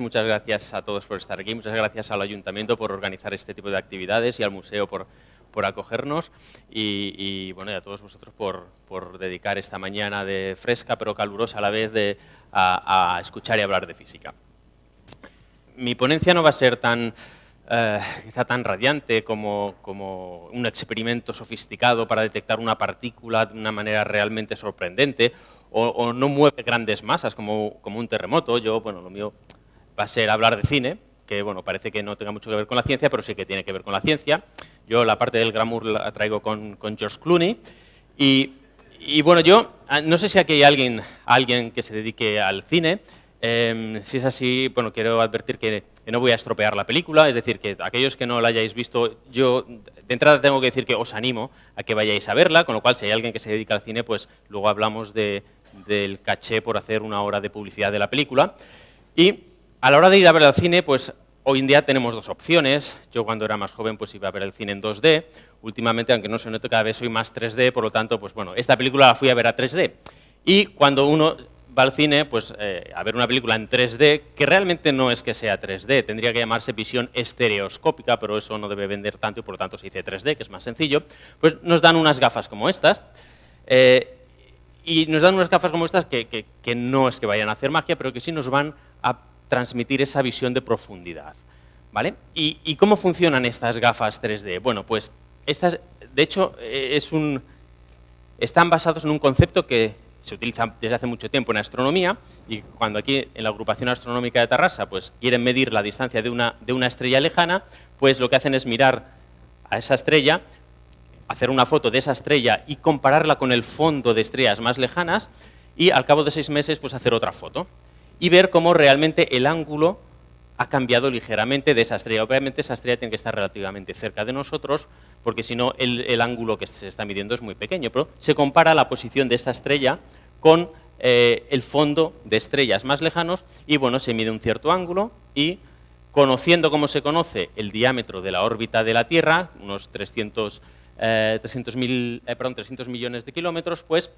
Muchas gracias a todos por estar aquí, muchas gracias al Ayuntamiento por organizar este tipo de actividades y al Museo por acogernos y bueno, y a todos vosotros por dedicar esta mañana de fresca pero calurosa a la vez a escuchar y hablar de física. Mi ponencia no va a ser quizá tan radiante como un experimento sofisticado para detectar una partícula de una manera realmente sorprendente o no mueve grandes masas como un terremoto. Bueno, lo mío va a ser hablar de cine, que bueno, parece que no tenga mucho que ver con la ciencia, pero sí que tiene que ver con la ciencia. Yo la parte del glamour la traigo con George Clooney y bueno, yo no sé si aquí hay alguien que se dedique al cine. Si es así, bueno, quiero advertir que no voy a estropear la película, es decir, que aquellos que no la hayáis visto, yo de entrada tengo que decir que os animo a que vayáis a verla, con lo cual si hay alguien que se dedica al cine, pues luego hablamos del caché por hacer una hora de publicidad de la película. Y a la hora de ir a ver al cine, pues hoy en día tenemos dos opciones. Yo cuando era más joven pues iba a ver el cine en 2D. Últimamente, aunque no se note, cada vez soy más 3D, por lo tanto, pues bueno, esta película la fui a ver a 3D. Y cuando uno va al cine, pues a ver una película en 3D, que realmente no es que sea 3D, tendría que llamarse visión estereoscópica, pero eso no debe vender tanto y por lo tanto se dice 3D, que es más sencillo, pues nos dan unas gafas como estas. Y nos dan unas gafas como estas que no es que vayan a hacer magia, pero que sí nos van a transmitir esa visión de profundidad, ¿vale? ¿Y cómo funcionan estas gafas 3D? Bueno, pues estas, de hecho, están basados en un concepto que se utiliza desde hace mucho tiempo en astronomía y cuando aquí en la Agrupación Astronómica de Tarrasa pues quieren medir la distancia de una estrella lejana, pues lo que hacen es mirar a esa estrella, hacer una foto de esa estrella y compararla con el fondo de estrellas más lejanas y al cabo de 6 meses pues hacer otra foto y ver cómo realmente el ángulo ha cambiado ligeramente de esa estrella. Obviamente esa estrella tiene que estar relativamente cerca de nosotros, porque si no el ángulo que se está midiendo es muy pequeño, pero se compara la posición de esta estrella con el fondo de estrellas más lejanos y bueno, se mide un cierto ángulo y conociendo cómo se conoce el diámetro de la órbita de la Tierra, unos 300 millones de kilómetros, pues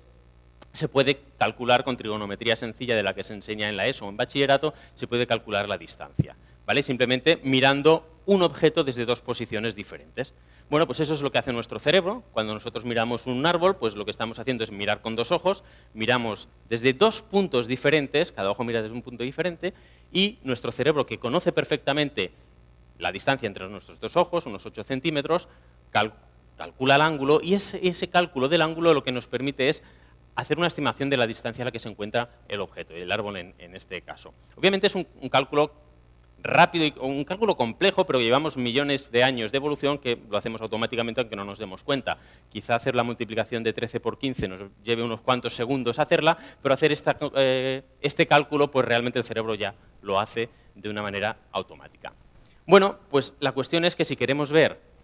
se puede calcular con trigonometría sencilla de la que se enseña en la ESO o en bachillerato, se puede calcular la distancia, ¿vale? Simplemente mirando un objeto desde dos posiciones diferentes. Bueno, pues eso es lo que hace nuestro cerebro. Cuando nosotros miramos un árbol, pues lo que estamos haciendo es mirar con dos ojos, miramos desde dos puntos diferentes, cada ojo mira desde un punto diferente, y nuestro cerebro, que conoce perfectamente la distancia entre nuestros dos ojos, unos 8 centímetros, calcula el ángulo, y ese cálculo del ángulo lo que nos permite es hacer una estimación de la distancia a la que se encuentra el objeto, el árbol en este caso. Obviamente es un cálculo rápido y un cálculo complejo, pero llevamos millones de años de evolución que lo hacemos automáticamente aunque no nos demos cuenta. Quizá hacer la multiplicación de 13 por 15 nos lleve unos cuantos segundos hacerla, pero hacer este cálculo, pues realmente el cerebro ya lo hace de una manera automática. Bueno, pues la cuestión es que si queremos ver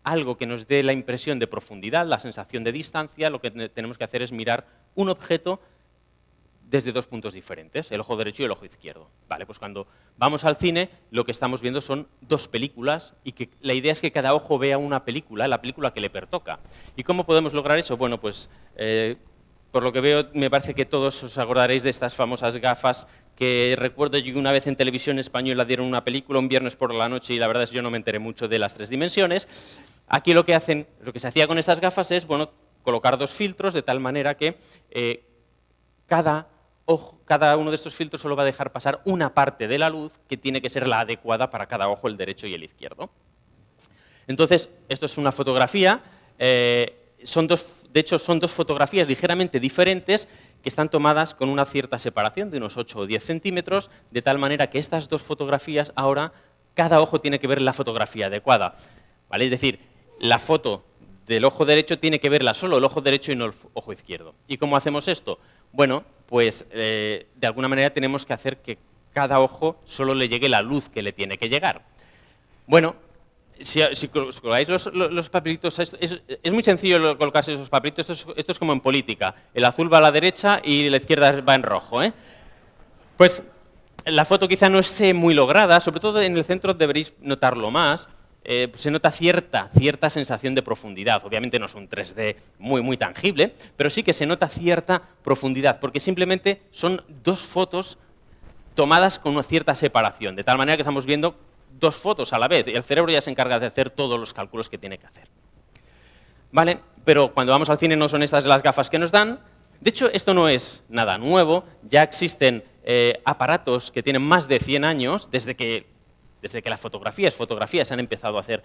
algo que nos dé la impresión de profundidad, la sensación de distancia, lo que tenemos que hacer es mirar un objeto desde dos puntos diferentes, el ojo derecho y el ojo izquierdo. Vale, pues cuando vamos al cine, lo que estamos viendo son dos películas y que la idea es que cada ojo vea una película, la película que le pertoca. ¿Y cómo podemos lograr eso? Bueno, pues por lo que veo, me parece que todos os acordaréis de estas famosas gafas que recuerdo yo una vez en televisión española dieron una película un viernes por la noche y la verdad es que yo no me enteré mucho de las 3 dimensiones. Aquí lo que se hacía con estas gafas es, bueno, colocar dos filtros de tal manera que cada uno de estos filtros solo va a dejar pasar una parte de la luz que tiene que ser la adecuada para cada ojo, el derecho y el izquierdo. Entonces, esto es una fotografía, de hecho son dos fotografías ligeramente diferentes que están tomadas con una cierta separación de unos 8 o 10 centímetros, de tal manera que estas dos fotografías ahora, cada ojo tiene que ver la fotografía adecuada, ¿vale? Es decir, la foto del ojo derecho tiene que verla solo el ojo derecho y no el ojo izquierdo. ¿Y cómo hacemos esto? Bueno, pues de alguna manera tenemos que hacer que cada ojo solo le llegue la luz que le tiene que llegar. Bueno, si colocáis los papelitos, es muy sencillo colocarse esos papelitos, esto es como en política, el azul va a la derecha y la izquierda va en rojo, ¿eh? Pues la foto quizá no esté muy lograda, sobre todo en el centro deberéis notarlo más. Se nota cierta sensación de profundidad. Obviamente no es un 3D muy tangible, pero sí que se nota cierta profundidad, porque simplemente son dos fotos tomadas con una cierta separación, de tal manera que estamos viendo dos fotos a la vez, y el cerebro ya se encarga de hacer todos los cálculos que tiene que hacer. ¿Vale? Pero cuando vamos al cine no son estas las gafas que nos dan. De hecho, esto no es nada nuevo, ya existen aparatos que tienen más de 100 años, desde que las fotografías se han empezado a hacer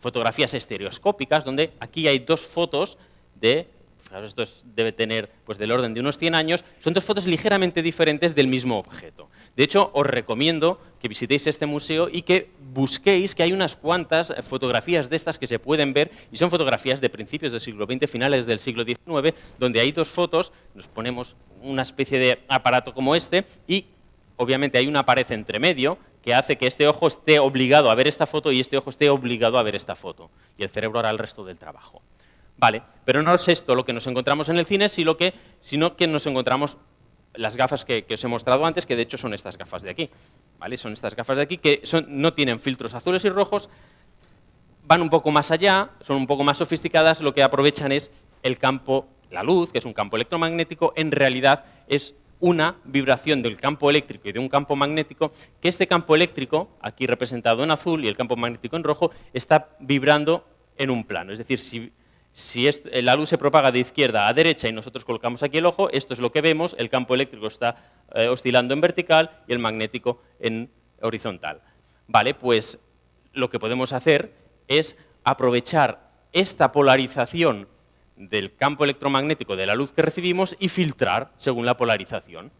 fotografías estereoscópicas, donde aquí hay dos fotos de, fijaros, esto debe tener pues, del orden de unos 100 años, son dos fotos ligeramente diferentes del mismo objeto. De hecho, os recomiendo que visitéis este museo y que busquéis, que hay unas cuantas fotografías de estas que se pueden ver, y son fotografías de principios del siglo XX, finales del siglo XIX, donde hay dos fotos, nos ponemos una especie de aparato como este, y obviamente hay una pared entre medio, que hace que este ojo esté obligado a ver esta foto y este ojo esté obligado a ver esta foto. Y el cerebro hará el resto del trabajo. Vale, pero no es esto lo que nos encontramos en el cine, sino que nos encontramos las gafas que os he mostrado antes, que de hecho son estas gafas de aquí. ¿Vale? Son estas gafas de aquí que no tienen filtros azules y rojos, van un poco más allá, son un poco más sofisticadas, lo que aprovechan es el campo, la luz, que es un campo electromagnético, en realidad es una vibración del campo eléctrico y de un campo magnético, que este campo eléctrico, aquí representado en azul, y el campo magnético en rojo, está vibrando en un plano. Es decir, si la luz se propaga de izquierda a derecha y nosotros colocamos aquí el ojo, esto es lo que vemos, el campo eléctrico está oscilando en vertical y el magnético en horizontal. Vale, pues lo que podemos hacer es aprovechar esta polarización del campo electromagnético de la luz que recibimos y filtrar según la polarización.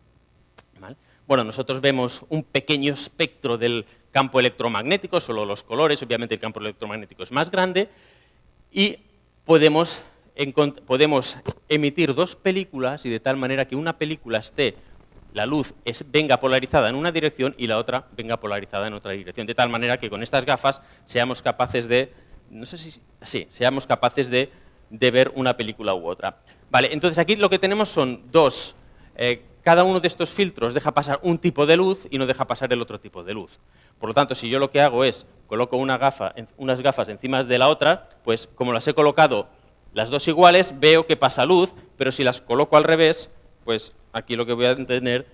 ¿Vale? Bueno, nosotros vemos un pequeño espectro del campo electromagnético, solo los colores, obviamente el campo electromagnético es más grande, y podemos emitir dos películas y de tal manera que una película la luz venga polarizada en una dirección y la otra venga polarizada en otra dirección, de tal manera que con estas gafas seamos capaces de, seamos capaces de ver una película u otra. Vale, entonces aquí lo que tenemos son dos, cada uno de estos filtros deja pasar un tipo de luz y no deja pasar el otro tipo de luz. Por lo tanto, si yo lo que hago es coloco unas gafas encima de la otra, pues como las he colocado las dos iguales, veo que pasa luz, pero si las coloco al revés, pues aquí lo que voy a tener,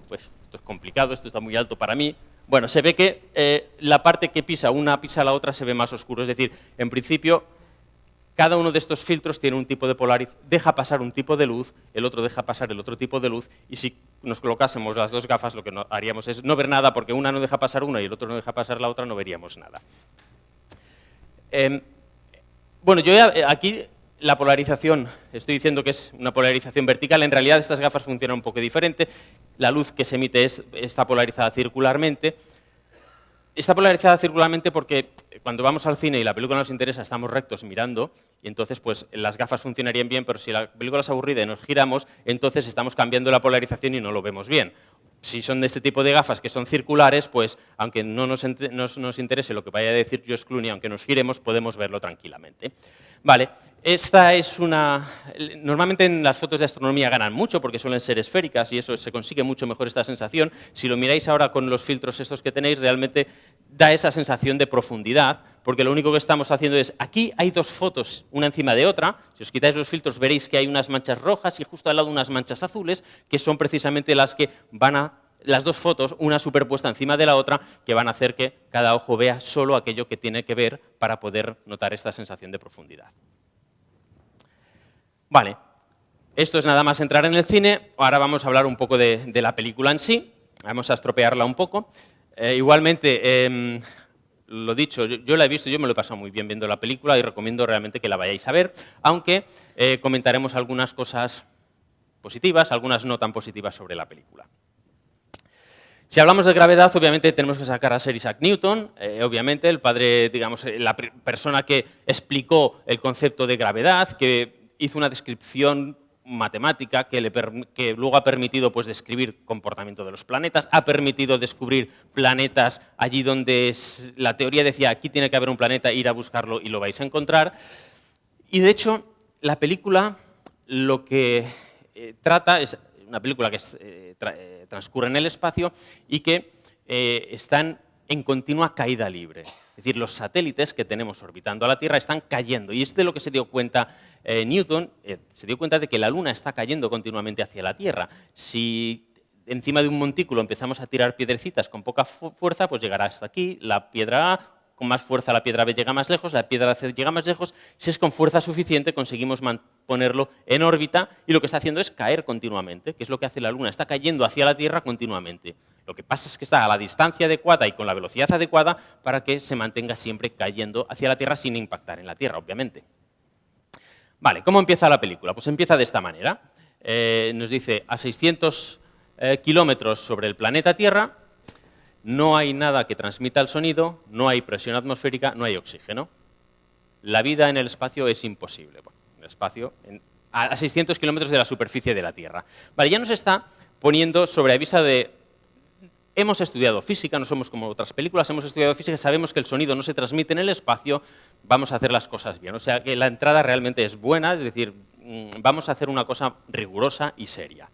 pues esto es complicado, esto está muy alto para mí. Bueno, se ve que la parte que pisa la otra se ve más oscuro, es decir, en principio cada uno de estos filtros tiene un tipo de polarización, deja pasar un tipo de luz, el otro deja pasar el otro tipo de luz, y si nos colocásemos las dos gafas, lo que haríamos es no ver nada, porque una no deja pasar una y el otro no deja pasar la otra, no veríamos nada. Bueno, yo aquí la polarización, estoy diciendo que es una polarización vertical, en realidad estas gafas funcionan un poco diferente, la luz que se emite está polarizada circularmente. Está polarizada circularmente porque cuando vamos al cine y la película nos interesa, estamos rectos mirando, y entonces pues las gafas funcionarían bien, pero si la película es aburrida y nos giramos, entonces estamos cambiando la polarización y no lo vemos bien. Si son de este tipo de gafas que son circulares, pues aunque no nos interese lo que vaya a decir George Clooney, aunque nos giremos, podemos verlo tranquilamente. Vale, esta es normalmente en las fotos de astronomía ganan mucho porque suelen ser esféricas y eso se consigue mucho mejor esta sensación. Si lo miráis ahora con los filtros estos que tenéis, realmente da esa sensación de profundidad, porque lo único que estamos haciendo es, aquí hay dos fotos, una encima de otra, si os quitáis los filtros veréis que hay unas manchas rojas y justo al lado unas manchas azules, que son precisamente las que las dos fotos, una superpuesta encima de la otra, que van a hacer que cada ojo vea solo aquello que tiene que ver para poder notar esta sensación de profundidad. Vale, esto es nada más entrar en el cine, ahora vamos a hablar un poco de la película en sí, vamos a estropearla un poco. Igualmente, lo dicho, yo la he visto, yo me lo he pasado muy bien viendo la película y recomiendo realmente que la vayáis a ver, aunque comentaremos algunas cosas positivas, algunas no tan positivas sobre la película. Si hablamos de gravedad, obviamente tenemos que sacar a Sir Isaac Newton, obviamente el padre, digamos, la persona que explicó el concepto de gravedad, que hizo una descripción matemática que luego ha permitido pues, describr comportamiento de los planetas, ha permitido descubrir planetas allí donde la teoría decía aquí tiene que haber un planeta, ir a buscarlo y lo vais a encontrar. Y de hecho, la película lo que trata es una película que transcurre en el espacio y que están en continua caída libre. Es decir, los satélites que tenemos orbitando a la Tierra están cayendo. Y es de lo que se dio cuenta Newton, se dio cuenta de que la Luna está cayendo continuamente hacia la Tierra. Si encima de un montículo empezamos a tirar piedrecitas con poca fuerza, pues llegará hasta aquí, la piedra A, con más fuerza la piedra B llega más lejos, la piedra C llega más lejos, si es con fuerza suficiente conseguimos ponerlo en órbita y lo que está haciendo es caer continuamente, que es lo que hace la Luna, está cayendo hacia la Tierra continuamente. Lo que pasa es que está a la distancia adecuada y con la velocidad adecuada para que se mantenga siempre cayendo hacia la Tierra sin impactar en la Tierra, obviamente. Vale, ¿cómo empieza la película? Pues empieza de esta manera. Nos dice, a 600 kilómetros sobre el planeta Tierra, no hay nada que transmita el sonido, no hay presión atmosférica, no hay oxígeno. La vida en el espacio es imposible. Bueno, en el espacio, a 600 kilómetros de la superficie de la Tierra. Vale, ya nos está poniendo sobre aviso de... Hemos estudiado física, no somos como otras películas, hemos estudiado física, sabemos que el sonido no se transmite en el espacio, vamos a hacer las cosas bien. O sea, que la entrada realmente es buena, es decir, vamos a hacer una cosa rigurosa y seria.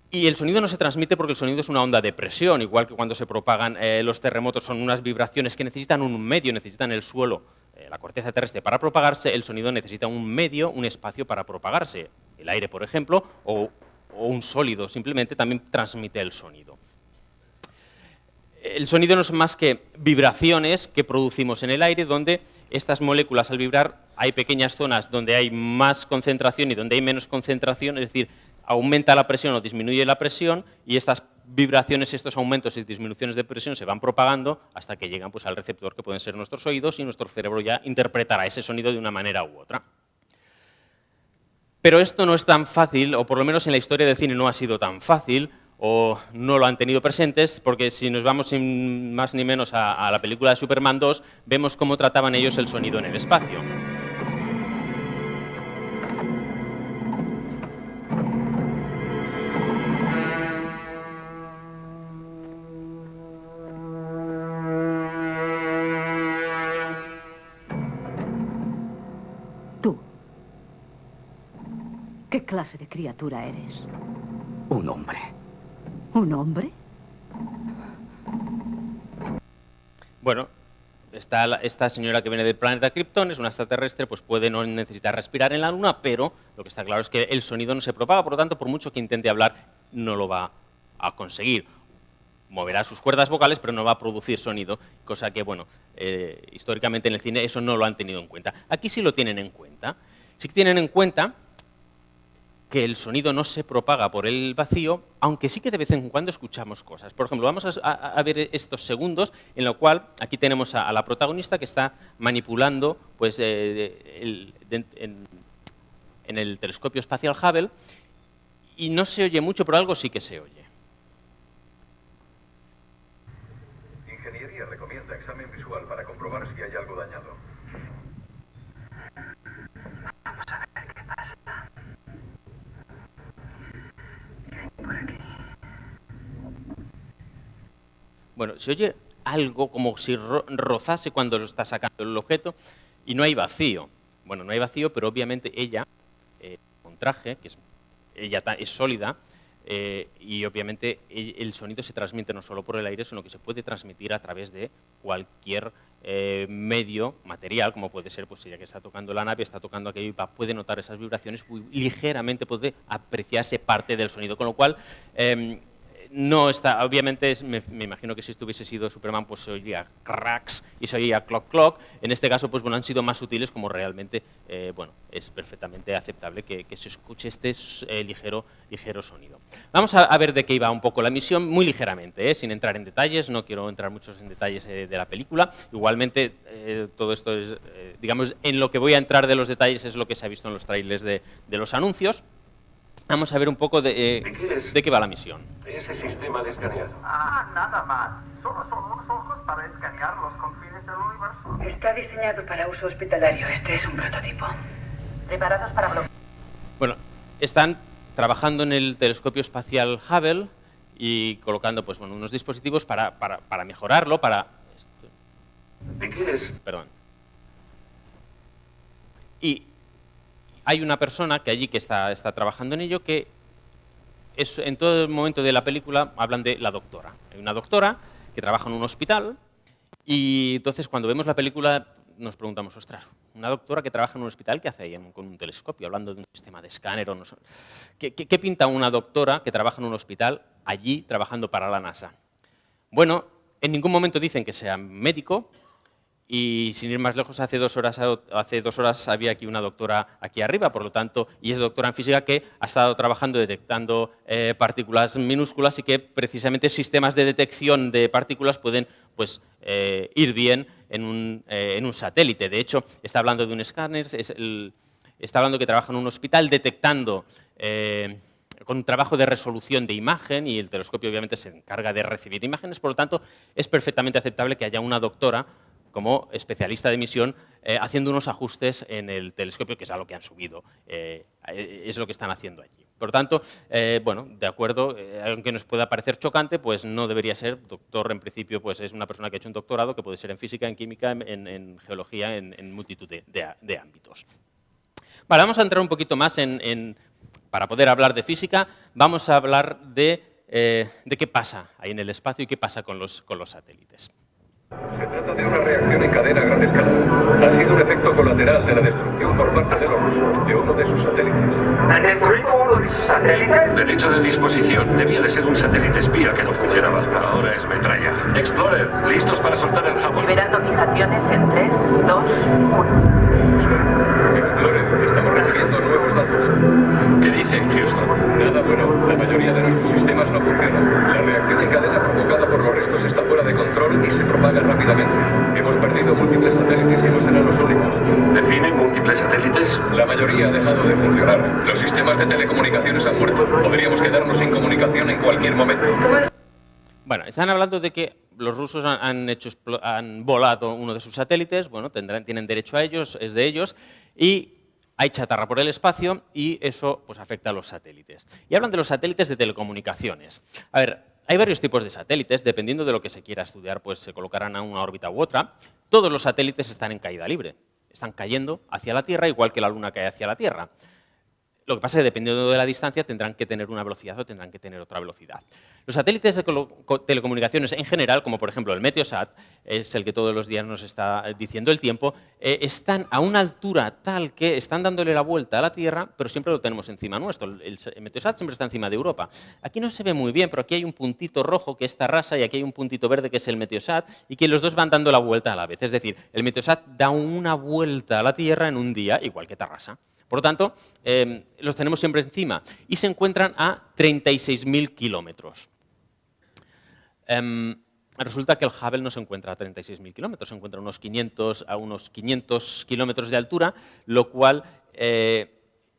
Y el sonido no se transmite porque el sonido es una onda de presión, igual que cuando se propagan los terremotos, son unas vibraciones que necesitan un medio, necesitan el suelo, la corteza terrestre para propagarse, el sonido necesita un medio, un espacio para propagarse. El aire, por ejemplo, o un sólido simplemente también transmite el sonido. El sonido no es más que vibraciones que producimos en el aire, donde estas moléculas al vibrar hay pequeñas zonas donde hay más concentración y donde hay menos concentración, es decir, aumenta la presión o disminuye la presión y estas vibraciones, estos aumentos y disminuciones de presión se van propagando hasta que llegan pues, al receptor que pueden ser nuestros oídos y nuestro cerebro ya interpretará ese sonido de una manera u otra. Pero esto no es tan fácil, o por lo menos en la historia del cine no ha sido tan fácil, o no lo han tenido presentes, porque si nos vamos sin más ni menos a la película de Superman 2, vemos cómo trataban ellos el sonido en el espacio. Tú. ¿Qué clase de criatura eres? Un hombre. ¿Un hombre? Bueno, esta señora que viene del planeta Krypton, es una extraterrestre, pues puede no necesitar respirar en la Luna, pero lo que está claro es que el sonido no se propaga, por lo tanto, por mucho que intente hablar, no lo va a conseguir. Moverá sus cuerdas vocales, pero no va a producir sonido, cosa que, bueno, históricamente en el cine eso no lo han tenido en cuenta. Aquí sí lo tienen en cuenta. Sí que tienen en cuenta que el sonido no se propaga por el vacío, aunque sí que de vez en cuando escuchamos cosas. Por ejemplo, vamos a ver estos segundos en lo cual aquí tenemos a la protagonista que está manipulando pues, en el telescopio espacial Hubble y no se oye mucho, pero algo sí que se oye. Ingeniería recomienda examen visual para comprobar si hay algo dañado. Vamos a ver qué pasa. Por aquí. Bueno, se oye algo como si rozase cuando lo está sacando el objeto y no hay vacío. Bueno, no hay vacío, pero obviamente ella, con traje, que ella es sólida, y obviamente el sonido se transmite no solo por el aire, sino que se puede transmitir a través de cualquier medio material, como puede ser, pues ella que está tocando la nave, está tocando aquello y puede notar esas vibraciones, ligeramente puede apreciarse parte del sonido, con lo cual no está, obviamente me imagino que si esto hubiese sido Superman pues se oía cracks y se oía clock clock, en este caso pues bueno, han sido más sutiles como realmente bueno, es perfectamente aceptable que se escuche este ligero sonido. Vamos a ver de qué iba un poco la misión, muy ligeramente, sin entrar en detalles, no quiero entrar muchos en detalles de la película, igualmente todo esto es, digamos, en lo que voy a entrar de los detalles es lo que se ha visto en los trailers de los anuncios. Vamos a ver un poco de qué va la misión. Ese sistema de escaneado. Nada más. Solo son unos ojos para escanear los confines del universo. Está diseñado para uso hospitalario. Este es un prototipo. Preparados para bloquear. Bueno, están trabajando en el telescopio espacial Hubble y colocando pues, bueno, unos dispositivos para mejorarlo, ¿De qué es? Perdón. Y hay una persona que allí que está trabajando en ello que en todo el momento de la película hablan de la doctora. Hay una doctora que trabaja en un hospital y entonces cuando vemos la película nos preguntamos, ostras, una doctora que trabaja en un hospital, ¿qué hace ahí con un telescopio, hablando de un sistema de escáner? O no sé? ¿Qué pinta una doctora que trabaja en un hospital allí trabajando para la NASA? Bueno, en ningún momento dicen que sea médico, y sin ir más lejos, hace dos horas había aquí una doctora aquí arriba, por lo tanto, y es doctora en física que ha estado trabajando detectando partículas minúsculas y que precisamente sistemas de detección de partículas pueden pues, ir bien en un satélite. De hecho, está hablando de un escáner, está hablando que trabaja en un hospital detectando con un trabajo de resolución de imagen, y el telescopio obviamente se encarga de recibir imágenes, por lo tanto, es perfectamente aceptable que haya una doctora como especialista de misión, haciendo unos ajustes en el telescopio, que es a lo que han subido, es lo que están haciendo allí. Por lo tanto, bueno, de acuerdo, aunque nos pueda parecer chocante, pues no debería ser. Doctor, en principio, pues es una persona que ha hecho un doctorado, que puede ser en física, en química, en geología, en multitud de ámbitos. Vale, vamos a entrar un poquito más para poder hablar de física, vamos a hablar de qué pasa ahí en el espacio y qué pasa con los satélites. Se trata de una reacción en cadena a gran escala. Ha sido un efecto colateral de la destrucción por parte de los rusos de uno de sus satélites. ¿Han destruido uno de sus satélites? Derecho de disposición. Debía de ser un satélite espía que no funcionaba. Ahora es metralla. Explorer, listos para soltar el Hubble. Liberando fijaciones en 3, 2, 1. Explorer, estamos recibiendo nuevos datos. ¿Qué dicen, Houston? Nada bueno, la mayoría de nuestros sistemas no funcionan. La reacción en cadena provocada por los restos está fuera de control y se propaga rápidamente. Hemos perdido múltiples satélites y no serán los únicos. ¿Definen múltiples satélites? La mayoría ha dejado de funcionar. Los sistemas de telecomunicaciones han muerto. Podríamos quedarnos sin comunicación en cualquier momento. Bueno, están hablando de que los rusos han volado uno de sus satélites, bueno, tienen derecho a ellos, es de ellos, y hay chatarra por el espacio y eso pues, afecta a los satélites. Y hablan de los satélites de telecomunicaciones. A ver, hay varios tipos de satélites, dependiendo de lo que se quiera estudiar, pues se colocarán a una órbita u otra. Todos los satélites están en caída libre, están cayendo hacia la Tierra, igual que la Luna cae hacia la Tierra. Lo que pasa es que dependiendo de la distancia tendrán que tener una velocidad o tendrán que tener otra velocidad. Los satélites de telecomunicaciones en general, como por ejemplo el Meteosat, es el que todos los días nos está diciendo el tiempo, están a una altura tal que están dándole la vuelta a la Tierra, pero siempre lo tenemos encima nuestro. El Meteosat siempre está encima de Europa. Aquí no se ve muy bien, pero aquí hay un puntito rojo que es Tarrasa y aquí hay un puntito verde que es el Meteosat y que los dos van dando la vuelta a la vez. Es decir, el Meteosat da una vuelta a la Tierra en un día, igual que Tarrasa. Por lo tanto, los tenemos siempre encima y se encuentran a 36.000 kilómetros. Resulta que el Hubble no se encuentra a 36.000 kilómetros, se encuentra a unos 500 kilómetros de altura, lo cual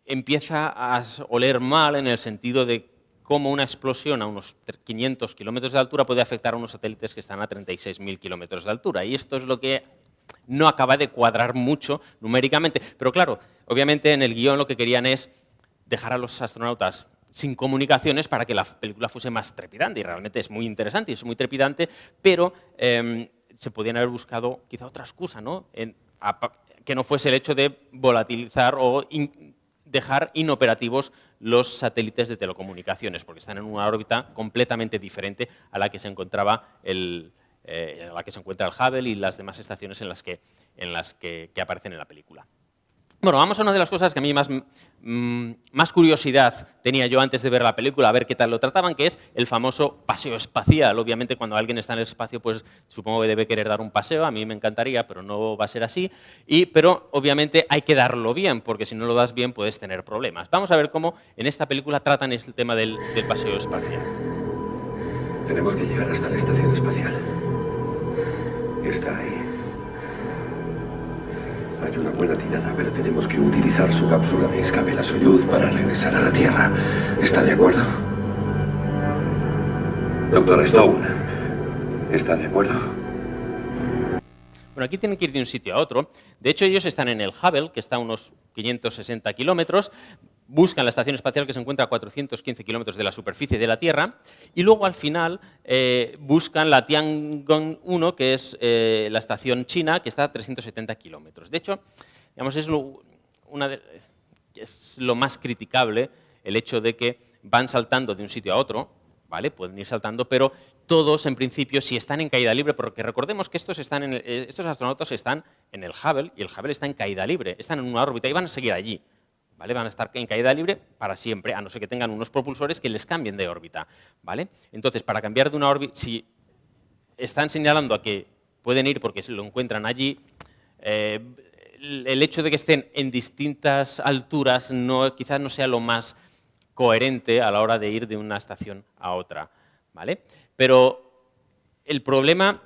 empieza a oler mal en el sentido de cómo una explosión a unos 500 kilómetros de altura puede afectar a unos satélites que están a 36.000 kilómetros de altura. Y esto es lo que no acaba de cuadrar mucho numéricamente. Pero claro, obviamente en el guión lo que querían es dejar a los astronautas sin comunicaciones para que la película fuese más trepidante. Y realmente es muy interesante y es muy trepidante, pero se podían haber buscado quizá otra excusa, ¿no? Que no fuese el hecho de volatilizar o dejar inoperativos los satélites de telecomunicaciones, porque están en una órbita completamente diferente a la que se encontraba la que se encuentra el Hubble y las demás estaciones en las que aparecen en la película. Bueno, vamos a una de las cosas que a mí más curiosidad tenía yo antes de ver la película, a ver qué tal lo trataban, que es el famoso paseo espacial. Obviamente, cuando alguien está en el espacio, pues supongo que debe querer dar un paseo, a mí me encantaría, pero no va a ser así. Pero obviamente hay que darlo bien, porque si no lo das bien puedes tener problemas. Vamos a ver cómo en esta película tratan el tema del paseo espacial. Tenemos que llegar hasta la estación espacial. Está ahí. Hay una buena tirada, pero tenemos que utilizar su cápsula de escape, la Soyuz, para regresar a la Tierra. ¿Está de acuerdo? Doctor Stone, ¿está de acuerdo? Bueno, aquí tienen que ir de un sitio a otro. De hecho, ellos están en el Hubble, que está a unos 560 kilómetros, buscan la estación espacial que se encuentra a 415 kilómetros de la superficie de la Tierra, y luego al final buscan la Tiangong 1, que es la estación china, que está a 370 kilómetros. De hecho, digamos, es lo más criticable el hecho de que van saltando de un sitio a otro, ¿vale? Pueden ir saltando, pero todos, en principio, si están en caída libre, porque recordemos que estos astronautas están en el Hubble, y el Hubble está en caída libre, están en una órbita y van a seguir allí, ¿vale? Van a estar en caída libre para siempre, a no ser que tengan unos propulsores que les cambien de órbita, ¿vale? Entonces, para cambiar de una órbita, si están señalando a que pueden ir porque se lo encuentran allí, el hecho de que estén en distintas alturas quizás no sea lo más coherente a la hora de ir de una estación a otra, ¿vale? Pero el problema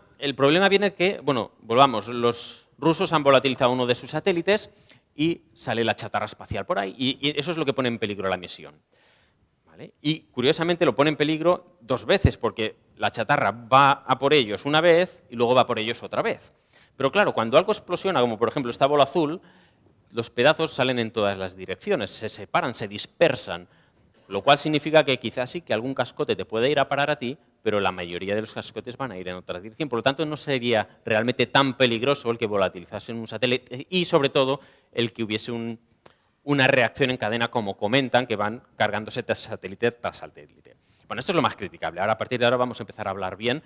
viene que, bueno, volvamos, los rusos han volatilizado uno de sus satélites y sale la chatarra espacial por ahí, y eso es lo que pone en peligro la misión, ¿vale? Y, curiosamente, lo pone en peligro 2 veces, porque la chatarra va a por ellos una vez y luego va a por ellos otra vez. Pero, claro, cuando algo explosiona, como por ejemplo esta bola azul, los pedazos salen en todas las direcciones, se separan, se dispersan, lo cual significa que quizás sí que algún cascote te puede ir a parar a ti, pero la mayoría de los cascotes van a ir en otra dirección. Por lo tanto, no sería realmente tan peligroso el que volatilizase un satélite y, sobre todo, el que hubiese una reacción en cadena, como comentan, que van cargándose satélite tras satélite. Bueno, esto es lo más criticable. Ahora, a partir de ahora vamos a empezar a hablar bien,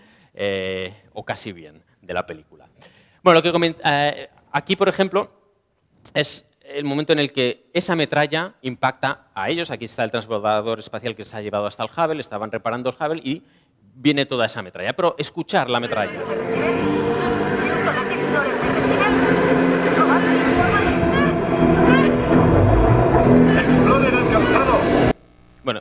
o casi bien, de la película. Bueno, aquí, por ejemplo, es el momento en el que esa metralla impacta a ellos. Aquí está el transbordador espacial que se ha llevado hasta el Hubble, estaban reparando el Hubble y viene toda esa metralla. Pero escuchar la metralla. Bueno,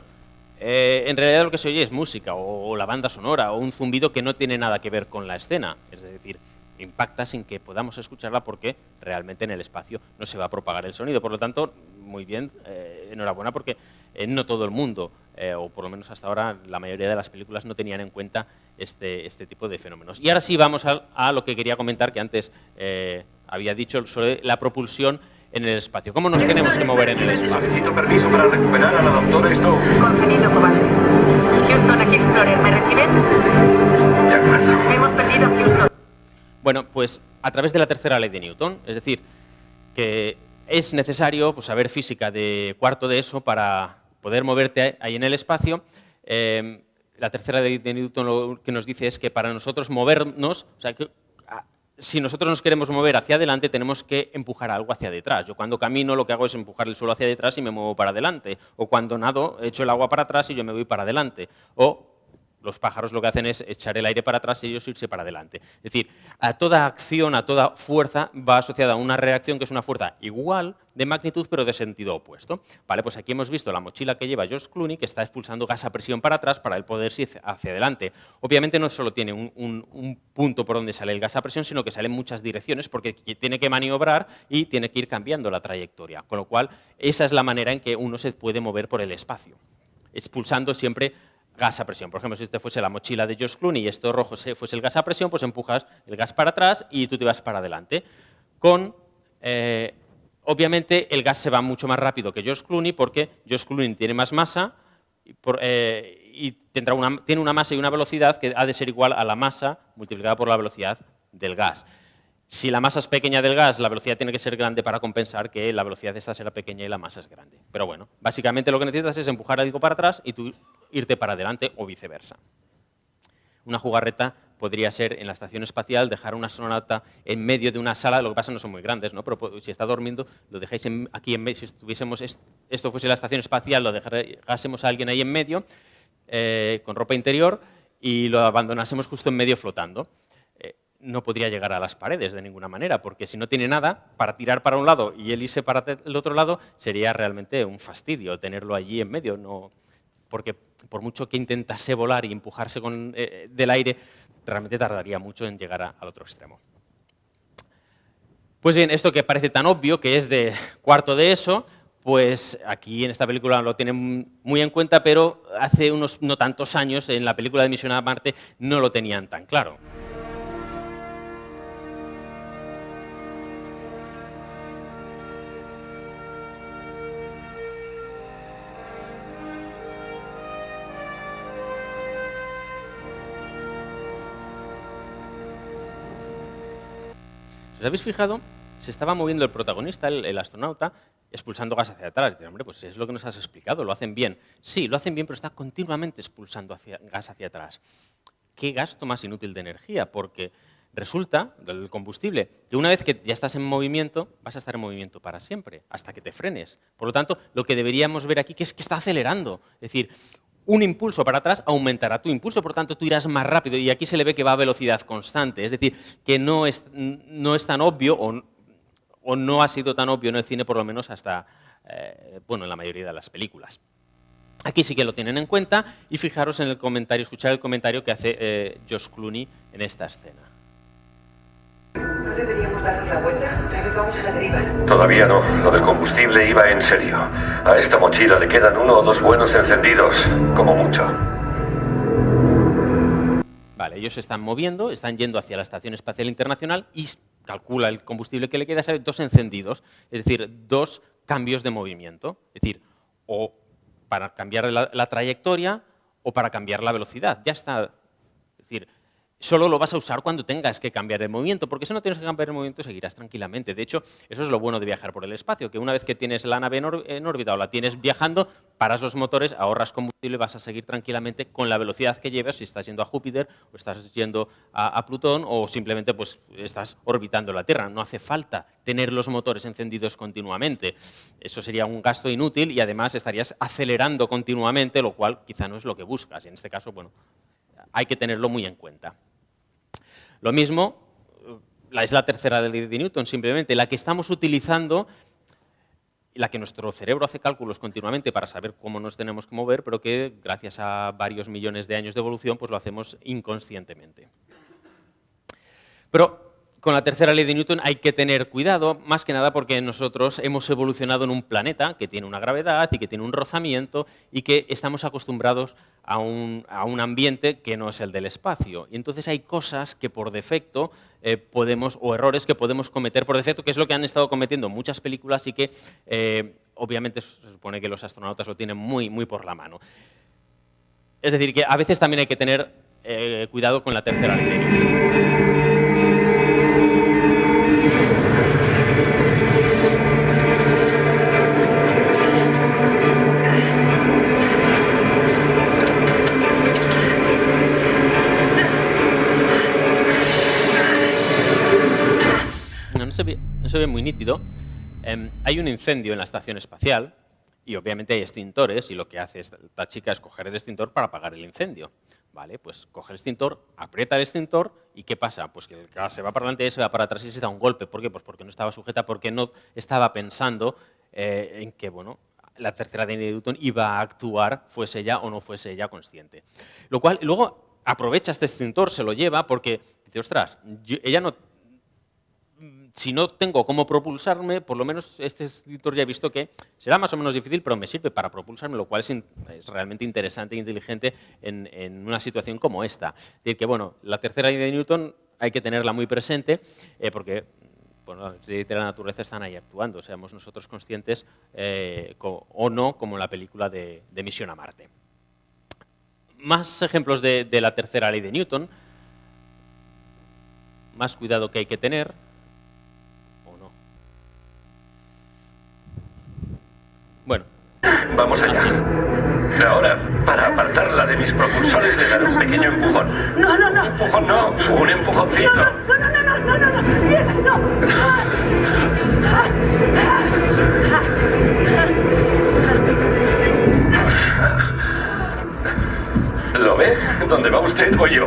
en realidad lo que se oye es música o la banda sonora o un zumbido que no tiene nada que ver con la escena. Es decir, impacta sin que podamos escucharla porque realmente en el espacio no se va a propagar el sonido. Por lo tanto, muy bien, enhorabuena, porque no todo el mundo, o por lo menos hasta ahora la mayoría de las películas no tenían en cuenta este tipo de fenómenos. Y ahora sí vamos a lo que quería comentar, que antes había dicho, sobre la propulsión en el espacio. ¿Cómo nos tenemos que mover en el espacio? Necesito permiso para recuperar a la doctora Stowe. Concedido, Kovacs. Houston, aquí Explorer, ¿me reciben? De acuerdo. Hemos perdido Houston. Bueno, pues a través de la tercera ley de Newton, es decir, que es necesario pues, saber física de cuarto de ESO para poder moverte ahí en el espacio. La tercera ley de Newton lo que nos dice es que para nosotros movernos, o sea, que si nosotros nos queremos mover hacia adelante, tenemos que empujar algo hacia detrás. Yo cuando camino lo que hago es empujar el suelo hacia detrás y me muevo para adelante. O cuando nado, echo el agua para atrás y yo me voy para adelante. O los pájaros lo que hacen es echar el aire para atrás y ellos irse para adelante. Es decir, a toda acción, a toda fuerza va asociada a una reacción que es una fuerza igual de magnitud, pero de sentido opuesto. Vale, pues aquí hemos visto la mochila que lleva George Clooney, que está expulsando gas a presión para atrás para él poder ir hacia adelante. Obviamente no solo tiene un punto por donde sale el gas a presión, sino que sale en muchas direcciones porque tiene que maniobrar y tiene que ir cambiando la trayectoria. Con lo cual, esa es la manera en que uno se puede mover por el espacio, expulsando siempre gas a presión. Por ejemplo, si este fuese la mochila de George Clooney y esto rojo fuese el gas a presión, pues empujas el gas para atrás y tú te vas para adelante. Obviamente, el gas se va mucho más rápido que George Clooney porque George Clooney tiene más masa y tiene una masa y una velocidad que ha de ser igual a la masa multiplicada por la velocidad del gas. Si la masa es pequeña del gas, la velocidad tiene que ser grande para compensar que la velocidad esta será pequeña y la masa es grande. Pero bueno, básicamente lo que necesitas es empujar algo para atrás y tú irte para adelante o viceversa. Una jugarreta podría ser en la estación espacial dejar una astronauta en medio de una sala, lo que pasa no son muy grandes, ¿no? Pero si está durmiendo, lo dejáis aquí en medio. Si esto fuese la estación espacial, lo dejásemos a alguien ahí en medio con ropa interior y lo abandonásemos justo en medio flotando. No podría llegar a las paredes de ninguna manera, porque si no tiene nada para tirar para un lado y él irse para el otro lado, sería realmente un fastidio tenerlo allí en medio, no, porque por mucho que intentase volar y empujarse del aire, realmente tardaría mucho en llegar al otro extremo. Pues bien, esto que parece tan obvio, que es de cuarto de ESO, pues aquí en esta película lo tienen muy en cuenta, pero hace unos no tantos años, en la película de Misión a Marte, no lo tenían tan claro. ¿Os habéis fijado se estaba moviendo el protagonista, el astronauta, expulsando gas hacia atrás. Dice, hombre, pues es lo que nos has explicado, lo hacen bien. Sí, lo hacen bien, pero está continuamente expulsando gas hacia atrás. ¿Qué gasto más inútil de energía? Porque resulta, del combustible, que una vez que ya estás en movimiento, vas a estar en movimiento para siempre, hasta que te frenes. Por lo tanto, lo que deberíamos ver aquí es que está acelerando. Es decir, un impulso para atrás aumentará tu impulso, por lo tanto, tú irás más rápido. Y aquí se le ve que va a velocidad constante. Es decir, que no es tan obvio, o no ha sido tan obvio en el cine, por lo menos hasta, bueno, en la mayoría de las películas. Aquí sí que lo tienen en cuenta, y fijaros en el comentario, escuchar el comentario que hace George Clooney en esta escena. ¿No deberíamos darnos la vuelta? Otra vez vamos a la deriva. Todavía no. Lo del combustible iba en serio. A esta mochila le quedan 1 o 2 buenos encendidos, como mucho. Vale, ellos se están moviendo, están yendo hacia la Estación Espacial Internacional y calcula el combustible que le queda, sabe, 2 encendidos, es decir, 2 cambios de movimiento. Es decir, o para cambiar la trayectoria o para cambiar la velocidad. Ya está. Es decir, solo lo vas a usar cuando tengas que cambiar el movimiento, porque si no tienes que cambiar el movimiento seguirás tranquilamente. De hecho, eso es lo bueno de viajar por el espacio, que una vez que tienes la nave en órbita o la tienes viajando, paras los motores, ahorras combustible, vas a seguir tranquilamente con la velocidad que lleves si estás yendo a Júpiter o estás yendo a Plutón o simplemente pues, estás orbitando la Tierra. No hace falta tener los motores encendidos continuamente. Eso sería un gasto inútil y además estarías acelerando continuamente, lo cual quizá no es lo que buscas. Y en este caso, bueno, hay que tenerlo muy en cuenta. Lo mismo, es la tercera ley de Newton, simplemente, la que estamos utilizando, la que nuestro cerebro hace cálculos continuamente para saber cómo nos tenemos que mover, pero que gracias a varios millones de años de evolución, pues lo hacemos inconscientemente. Pero con la tercera ley de Newton hay que tener cuidado, más que nada porque nosotros hemos evolucionado en un planeta que tiene una gravedad y que tiene un rozamiento y que estamos acostumbrados a un ambiente que no es el del espacio. Y entonces hay cosas que por defecto o errores que podemos cometer por defecto, que es lo que han estado cometiendo muchas películas y que obviamente se supone que los astronautas lo tienen muy, muy por la mano. Es decir, que a veces también hay que tener cuidado con la tercera ley de Newton. No se ve muy nítido. Hay un incendio en la estación espacial y obviamente hay extintores y lo que hace esta chica es coger el extintor para apagar el incendio. Vale, pues coge el extintor, aprieta el extintor y ¿qué pasa? Pues que el gas se va para adelante y se va para atrás y se da un golpe. ¿Por qué? Pues porque no estaba sujeta, porque no estaba pensando en que, bueno, la tercera ley de Newton iba a actuar, fuese ella o no fuese ella consciente. Lo cual, luego aprovecha este extintor, se lo lleva porque dice, ostras, ella no... Si no tengo cómo propulsarme, por lo menos este extintor ya he visto que será más o menos difícil, pero me sirve para propulsarme, lo cual es realmente interesante e inteligente en una situación como esta. Es decir, que bueno, la tercera ley de Newton hay que tenerla muy presente porque bueno, las leyes de la naturaleza están ahí actuando, seamos nosotros conscientes o no, como en la película de Misión a Marte. Más ejemplos de la tercera ley de Newton, más cuidado que hay que tener. Bueno. Vamos allá. Ahora, para apartarla de mis propulsores, le daré un pequeño empujón. No, no, no. Empujón no, un empujoncito. ¿Lo ve? ¿Dónde va usted o yo?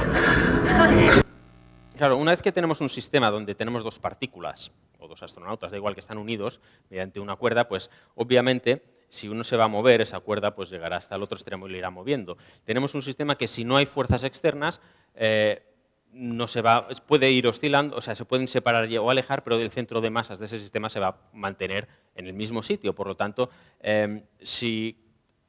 Claro, una vez que tenemos un sistema donde tenemos 2 partículas, o 2 astronautas, da igual que están unidos mediante una cuerda, pues obviamente si uno se va a mover, esa cuerda pues llegará hasta el otro extremo y le irá moviendo. Tenemos un sistema que si no hay fuerzas externas, no se va, puede ir oscilando, o sea, se pueden separar o alejar, pero el centro de masas de ese sistema se va a mantener en el mismo sitio. Por lo tanto, si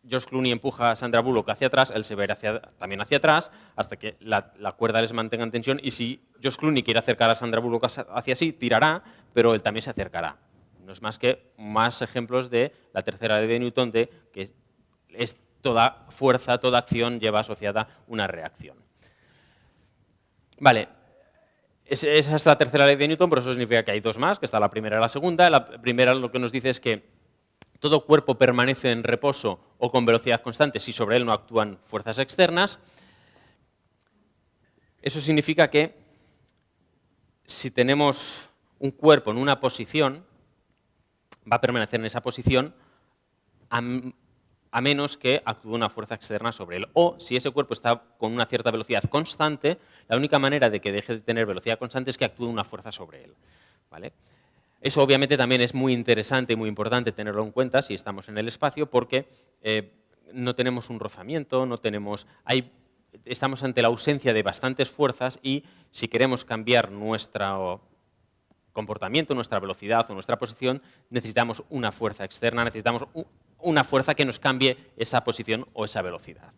George Clooney empuja a Sandra Bullock hacia atrás, él se va a ir también hacia atrás hasta que la cuerda les mantenga en tensión y si George Clooney quiere acercar a Sandra Bullock hacia sí, tirará, pero él también se acercará. No es más que más ejemplos de la tercera ley de Newton de que es toda fuerza, toda acción lleva asociada una reacción. Vale, esa es la tercera ley de Newton, pero eso significa que hay dos más, que está la primera y la segunda. La primera lo que nos dice es que todo cuerpo permanece en reposo o con velocidad constante si sobre él no actúan fuerzas externas. Eso significa que si tenemos un cuerpo en una posición, va a permanecer en esa posición a menos que actúe una fuerza externa sobre él. O si ese cuerpo está con una cierta velocidad constante, la única manera de que deje de tener velocidad constante es que actúe una fuerza sobre él, ¿vale? Eso obviamente también es muy interesante y muy importante tenerlo en cuenta si estamos en el espacio, porque no tenemos un rozamiento, estamos ante la ausencia de bastantes fuerzas y si queremos cambiar nuestro comportamiento, nuestra velocidad o nuestra posición, necesitamos una fuerza externa, necesitamos una fuerza que nos cambie esa posición o esa velocidad.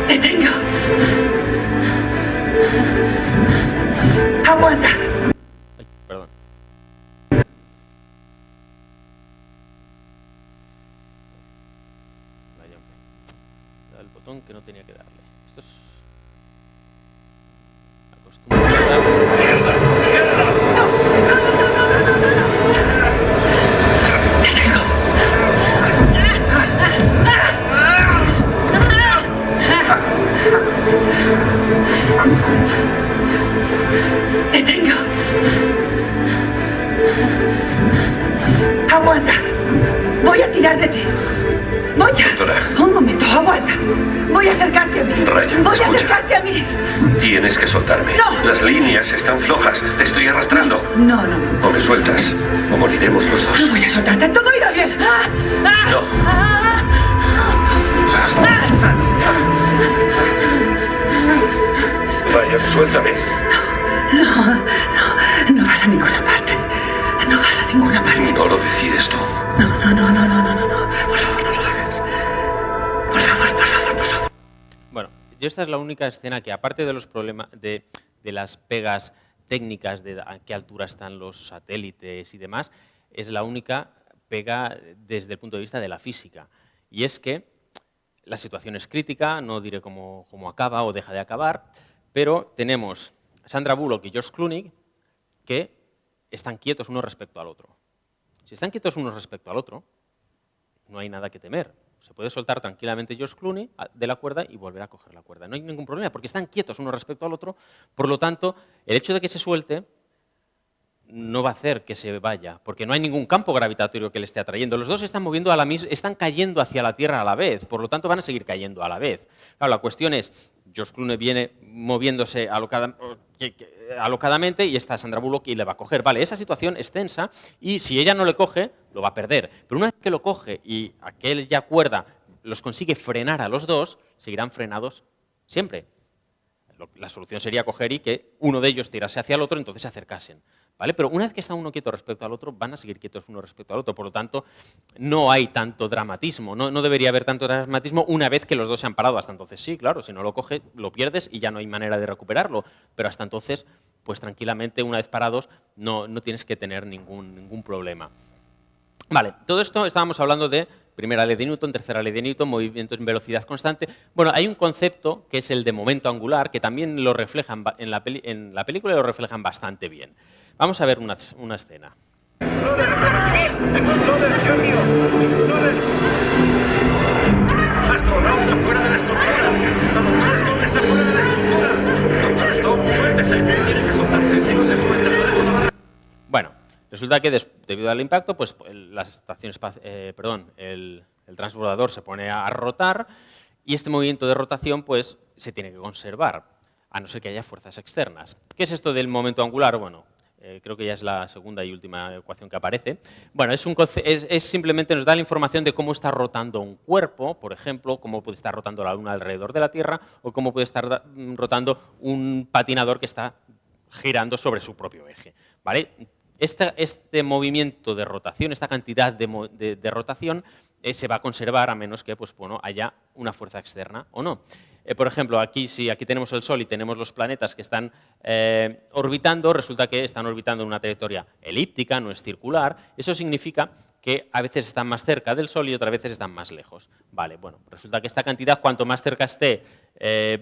¡Te tengo! ¡Aguanta! Ay, perdón. Vaya, hombre. Da el botón que no tenía que darle. Esto es la costumbre de ¡Te tengo! ¡Aguanta! Voy a tirar de ti. Voy a... Doctora. Un momento, aguanta. Voy a acercarte a mí. Ryan, Voy a escucha. acercarte a mí. Tienes que soltarme. No. Las líneas están flojas. Te estoy arrastrando. No, no. O me sueltas, o moriremos los No dos. voy a soltarte. Todo irá bien. No. Ryan, suéltame. No vas a ninguna parte. No vas a ninguna parte. No lo decides tú. No. Por favor, no lo hagas. Por favor. Bueno, yo esta es la única escena que, aparte de los problemas de las pegas técnicas de a qué altura están los satélites y demás, es la única pega desde el punto de vista de la física. Y es que la situación es crítica, no diré cómo acaba o deja de acabar, pero tenemos Sandra Bullock y George Clooney que están quietos uno respecto al otro. Si están quietos uno respecto al otro, no hay nada que temer. Se puede soltar tranquilamente George Clooney de la cuerda y volver a coger la cuerda. No hay ningún problema, porque están quietos uno respecto al otro. Por lo tanto, el hecho de que se suelte no va a hacer que se vaya, porque no hay ningún campo gravitatorio que le esté atrayendo. Los dos están moviendo están cayendo hacia la Tierra a la vez, por lo tanto van a seguir cayendo a la vez. Claro, la cuestión es, George Clooney viene moviéndose alocadamente y está Sandra Bullock y le va a coger. Vale, esa situación es tensa y si ella no le coge, lo va a perder. Pero una vez que lo coge y aquel ya cuerda los consigue frenar a los dos, seguirán frenados siempre. La solución sería coger y que uno de ellos tirase hacia el otro, entonces se acercasen, ¿vale? Pero una vez que está uno quieto respecto al otro, van a seguir quietos uno respecto al otro. Por lo tanto, no hay tanto dramatismo, no debería haber tanto dramatismo una vez que los dos se han parado. Hasta entonces sí, claro, si no lo coges, lo pierdes y ya no hay manera de recuperarlo. Pero hasta entonces, pues tranquilamente, una vez parados, no tienes que tener ningún problema. Vale, todo esto estábamos hablando de primera ley de Newton, tercera ley de Newton, movimiento en velocidad constante. Bueno, hay un concepto que es el de momento angular, que también lo reflejan en la película y lo reflejan bastante bien. Vamos a ver una escena. ¡Astronauta fuera de la estructura! ¡Doctor está fuera de la estructura! ¡Doctor Stone, suéltese! Tiene que soltarse, si no se suelta, lo dejo tomar. Bueno, resulta que debido al impacto, pues el transbordador se pone a rotar y este movimiento de rotación pues, se tiene que conservar, a no ser que haya fuerzas externas. ¿Qué es esto del momento angular? Bueno, creo que ya es la segunda y última ecuación que aparece. Bueno, es simplemente nos da la información de cómo está rotando un cuerpo, por ejemplo, cómo puede estar rotando la Luna alrededor de la Tierra o cómo puede estar rotando un patinador que está girando sobre su propio eje, ¿vale? Este movimiento de rotación, esta cantidad de rotación, se va a conservar a menos que haya una fuerza externa o no. Por ejemplo, aquí tenemos el Sol y tenemos los planetas que están orbitando, resulta que están orbitando en una trayectoria elíptica, no es circular. Eso significa que a veces están más cerca del Sol y otras veces están más lejos. Vale, bueno, resulta que esta cantidad, cuanto más cerca esté,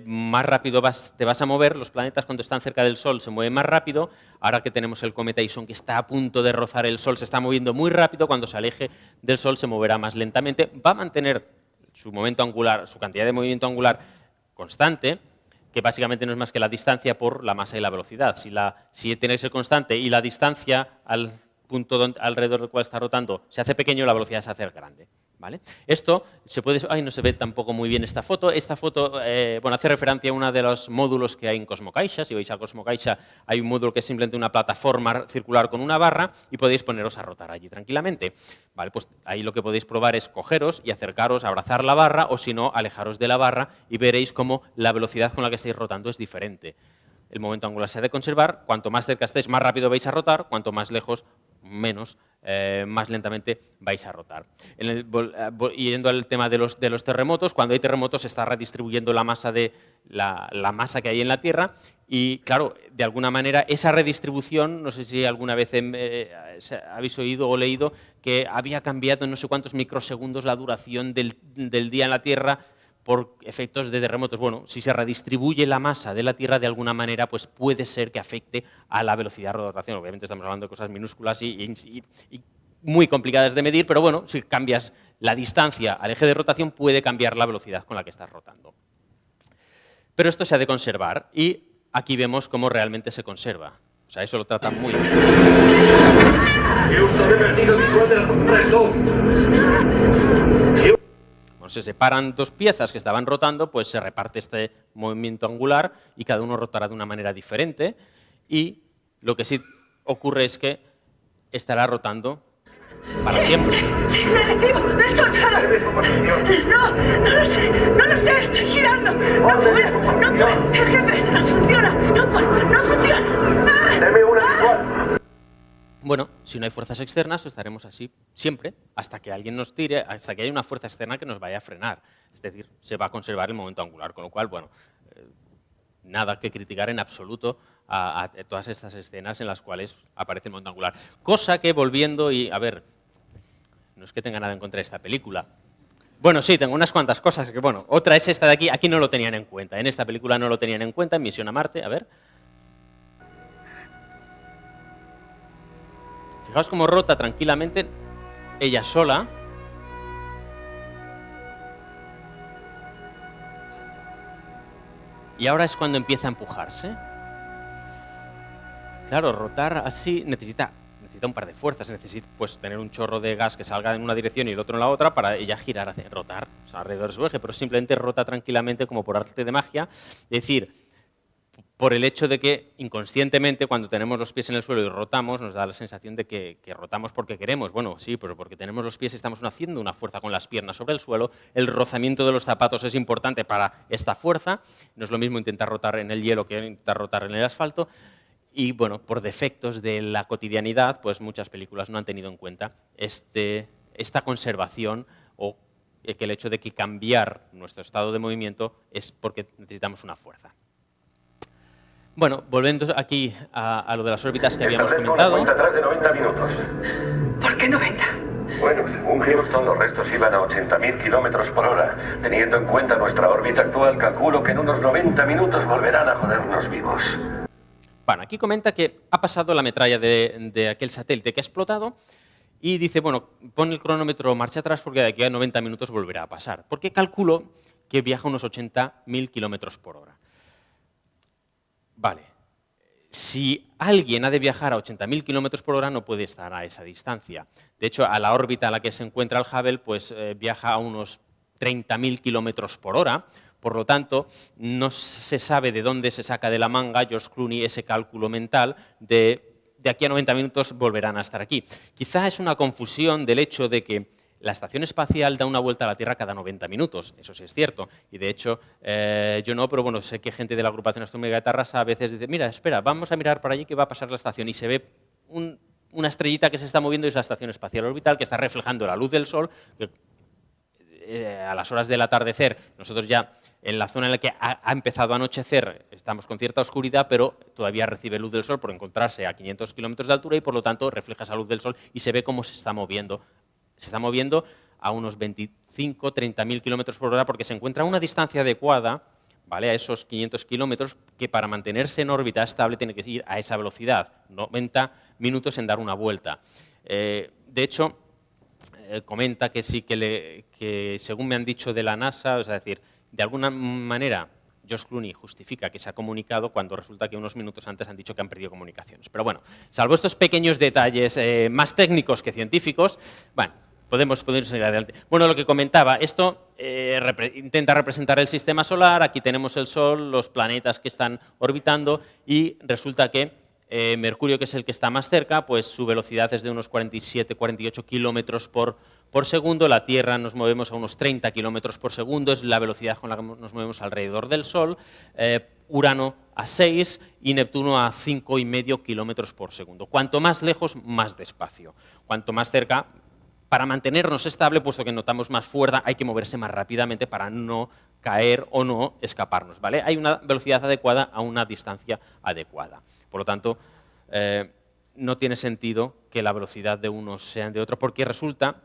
más rápido te vas a mover. Los planetas, cuando están cerca del Sol, se mueven más rápido. Ahora que tenemos el cometa Ison, que está a punto de rozar el Sol, se está moviendo muy rápido. Cuando se aleje del Sol, se moverá más lentamente. Va a mantener su momento angular, su cantidad de movimiento angular constante, que básicamente no es más que la distancia por la masa y la velocidad. Si tiene que ser constante y la distancia al punto alrededor del cual está rotando se hace pequeño, la velocidad se hace grande. ¿Vale? Esto se puede... Ay, no se ve tampoco muy bien esta foto. Esta foto bueno, hace referencia a uno de los módulos que hay en Cosmocaixa. Si vais a Cosmocaixa hay un módulo que es simplemente una plataforma circular con una barra y podéis poneros a rotar allí tranquilamente. Vale, pues ahí lo que podéis probar es cogeros y acercaros, abrazar la barra, o si no, alejaros de la barra y veréis cómo la velocidad con la que estáis rotando es diferente. El momento angular se ha de conservar. Cuanto más cerca estéis, más rápido vais a rotar. Cuanto más lejos, menos, más lentamente vais a rotar. Yendo al tema de los terremotos, cuando hay terremotos se está redistribuyendo la masa, la masa que hay en la Tierra y, claro, de alguna manera esa redistribución, no sé si alguna vez habéis oído o leído que había cambiado en no sé cuántos microsegundos la duración del día en la Tierra por efectos de terremotos. Bueno, si se redistribuye la masa de la Tierra de alguna manera, pues puede ser que afecte a la velocidad de rotación. Obviamente estamos hablando de cosas minúsculas y muy complicadas de medir, pero bueno, si cambias la distancia al eje de rotación, puede cambiar la velocidad con la que estás rotando. Pero esto se ha de conservar y aquí vemos cómo realmente se conserva. O sea, eso lo trata muy bien. Se separan dos piezas que estaban rotando, pues se reparte este movimiento angular y cada uno rotará de una manera diferente y lo que sí ocurre es que estará rotando para siempre. ¡Le recibo! ¡Me soltado! No lo sé, estoy girando. No puedo. El GPS no funciona. No funciona. Deme una igual. Bueno, si no hay fuerzas externas, estaremos así siempre, hasta que alguien nos tire, hasta que haya una fuerza externa que nos vaya a frenar. Es decir, se va a conservar el momento angular, con lo cual, bueno, nada que criticar en absoluto a todas estas escenas en las cuales aparece el momento angular. Cosa que, volviendo y, a ver, no es que tenga nada en contra de esta película. Bueno, sí, tengo unas cuantas cosas, que bueno, otra es esta de aquí, aquí no lo tenían en cuenta, en esta película no lo tenían en cuenta, en Misión a Marte, a ver. Fijaos cómo rota tranquilamente ella sola. Y ahora es cuando empieza a empujarse. Claro, rotar así necesita un par de fuerzas. Necesita pues, tener un chorro de gas que salga en una dirección y el otro en la otra para ella girar, rotar, o sea, alrededor de su eje. Pero simplemente rota tranquilamente como por arte de magia. Es decir, por el hecho de que inconscientemente cuando tenemos los pies en el suelo y rotamos nos da la sensación de que rotamos porque queremos. Bueno, sí, pero porque tenemos los pies y estamos haciendo una fuerza con las piernas sobre el suelo. El rozamiento de los zapatos es importante para esta fuerza. No es lo mismo intentar rotar en el hielo que intentar rotar en el asfalto. Y bueno, por defectos de la cotidianidad, pues muchas películas no han tenido en cuenta esta conservación o que el hecho de que cambiar nuestro estado de movimiento es porque necesitamos una fuerza. Bueno, volviendo aquí a lo de las órbitas que habíamos comentado. Una cuenta atrás de 90 minutos. ¿Por qué 90? Bueno, según Houston, los restos iban a 80.000 kilómetros por hora. Teniendo en cuenta nuestra órbita actual, calculo que en unos 90 minutos volverán a jodernos vivos. Bueno, aquí comenta que ha pasado la metralla de aquel satélite que ha explotado y dice, bueno, pon el cronómetro marcha atrás porque de aquí a 90 minutos volverá a pasar. Porque calculo que viaja unos 80.000 kilómetros por hora. Vale, si alguien ha de viajar a 80.000 kilómetros por hora no puede estar a esa distancia. De hecho, a la órbita a la que se encuentra el Hubble pues, viaja a unos 30.000 kilómetros por hora. Por lo tanto, no se sabe de dónde se saca de la manga George Clooney ese cálculo mental de aquí a 90 minutos volverán a estar aquí. Quizá es una confusión del hecho de que la estación espacial da una vuelta a la Tierra cada 90 minutos, eso sí es cierto. Y de hecho, yo no, pero bueno, sé que gente de la agrupación astronómica de Tarrasa a veces dice, mira, espera, vamos a mirar para allí que va a pasar la estación. Y se ve una estrellita que se está moviendo y es la estación espacial orbital que está reflejando la luz del Sol. a las horas del atardecer, nosotros ya en la zona en la que ha empezado a anochecer estamos con cierta oscuridad, pero todavía recibe luz del sol por encontrarse a 500 kilómetros de altura y por lo tanto refleja esa luz del sol y se ve cómo se está moviendo. Se está moviendo a unos 25-30.000 kilómetros por hora porque se encuentra a una distancia adecuada, ¿vale?, a esos 500 kilómetros, que para mantenerse en órbita estable tiene que ir a esa velocidad, 90 minutos en dar una vuelta. De hecho, comenta que sí que según me han dicho de la NASA, es decir, de alguna manera George Clooney justifica que se ha comunicado cuando resulta que unos minutos antes han dicho que han perdido comunicaciones. Pero bueno, salvo estos pequeños detalles más técnicos que científicos, bueno, podemos seguir adelante. Bueno, lo que comentaba, esto intenta representar el sistema solar, aquí tenemos el Sol, los planetas que están orbitando y resulta que Mercurio, que es el que está más cerca, pues su velocidad es de unos 47-48 kilómetros por segundo, la Tierra nos movemos a unos 30 kilómetros por segundo, es la velocidad con la que nos movemos alrededor del Sol, Urano a 6 y Neptuno a 5,5 kilómetros por segundo. Cuanto más lejos, más despacio. Cuanto más cerca, para mantenernos estable, puesto que notamos más fuerza, hay que moverse más rápidamente para no caer o no escaparnos, ¿vale? Hay una velocidad adecuada a una distancia adecuada. Por lo tanto, no tiene sentido que la velocidad de unos sea de otros, porque resulta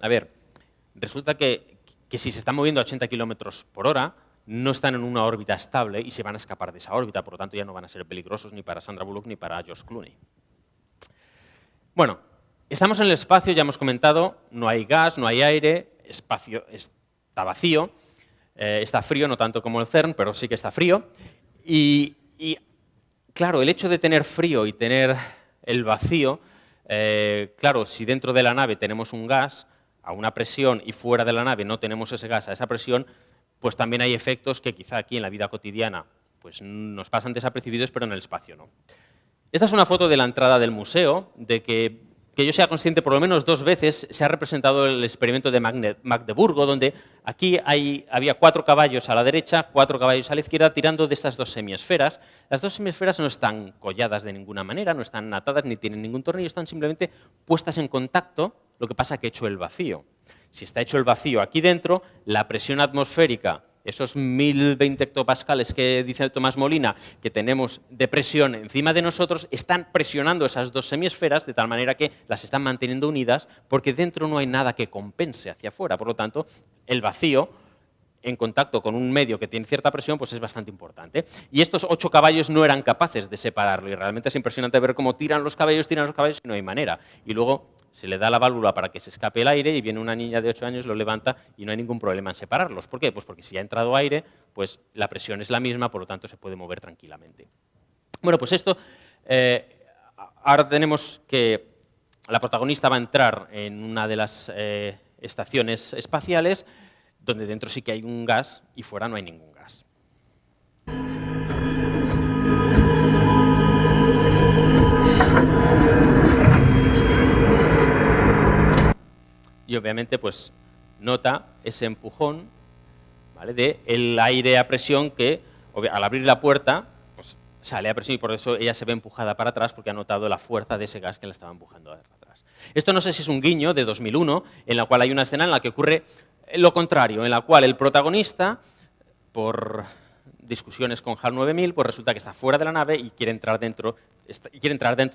que si se están moviendo a 80 kilómetros por hora, no están en una órbita estable y se van a escapar de esa órbita, por lo tanto ya no van a ser peligrosos ni para Sandra Bullock ni para George Clooney. Bueno, estamos en el espacio, ya hemos comentado, no hay gas, no hay aire, espacio está vacío, está frío, no tanto como el CERN, pero sí que está frío. Y claro, el hecho de tener frío y tener el vacío, claro, si dentro de la nave tenemos un gas a una presión y fuera de la nave no tenemos ese gas a esa presión, pues también hay efectos que quizá aquí en la vida cotidiana pues nos pasan desapercibidos, pero en el espacio no. Esta es una foto de la entrada del museo, de que yo sea consciente, por lo menos 2 veces se ha representado el experimento de Magdeburgo, donde aquí había 4 caballos a la derecha, 4 caballos a la izquierda, tirando de estas 2 semiesferas. Las 2 semiesferas no están colladas de ninguna manera, no están atadas ni tienen ningún tornillo, están simplemente puestas en contacto, lo que pasa que hecho el vacío. Si está hecho el vacío aquí dentro, la presión atmosférica, esos 1020 hectopascales que dice Tomás Molina, que tenemos de presión encima de nosotros, están presionando esas 2 semiesferas de tal manera que las están manteniendo unidas porque dentro no hay nada que compense hacia afuera. Por lo tanto, el vacío en contacto con un medio que tiene cierta presión pues es bastante importante. Y estos 8 caballos no eran capaces de separarlo y realmente es impresionante ver cómo tiran los caballos y no hay manera. Y luego se le da la válvula para que se escape el aire y viene una niña de 8 años, lo levanta y no hay ningún problema en separarlos. ¿Por qué? Pues porque si ha entrado aire, pues la presión es la misma, por lo tanto se puede mover tranquilamente. Bueno, pues esto, ahora tenemos que la protagonista va a entrar en una de las estaciones espaciales, donde dentro sí que hay un gas y fuera no hay ningún gas. Y obviamente pues nota ese empujón, ¿vale?, del aire a presión que al abrir la puerta pues sale a presión y por eso ella se ve empujada para atrás porque ha notado la fuerza de ese gas que la estaba empujando para atrás. Esto no sé si es un guiño de 2001 en la cual hay una escena en la que ocurre lo contrario, en la cual el protagonista, por discusiones con HAL 9000, pues resulta que está fuera de la nave y quiere entrar dentro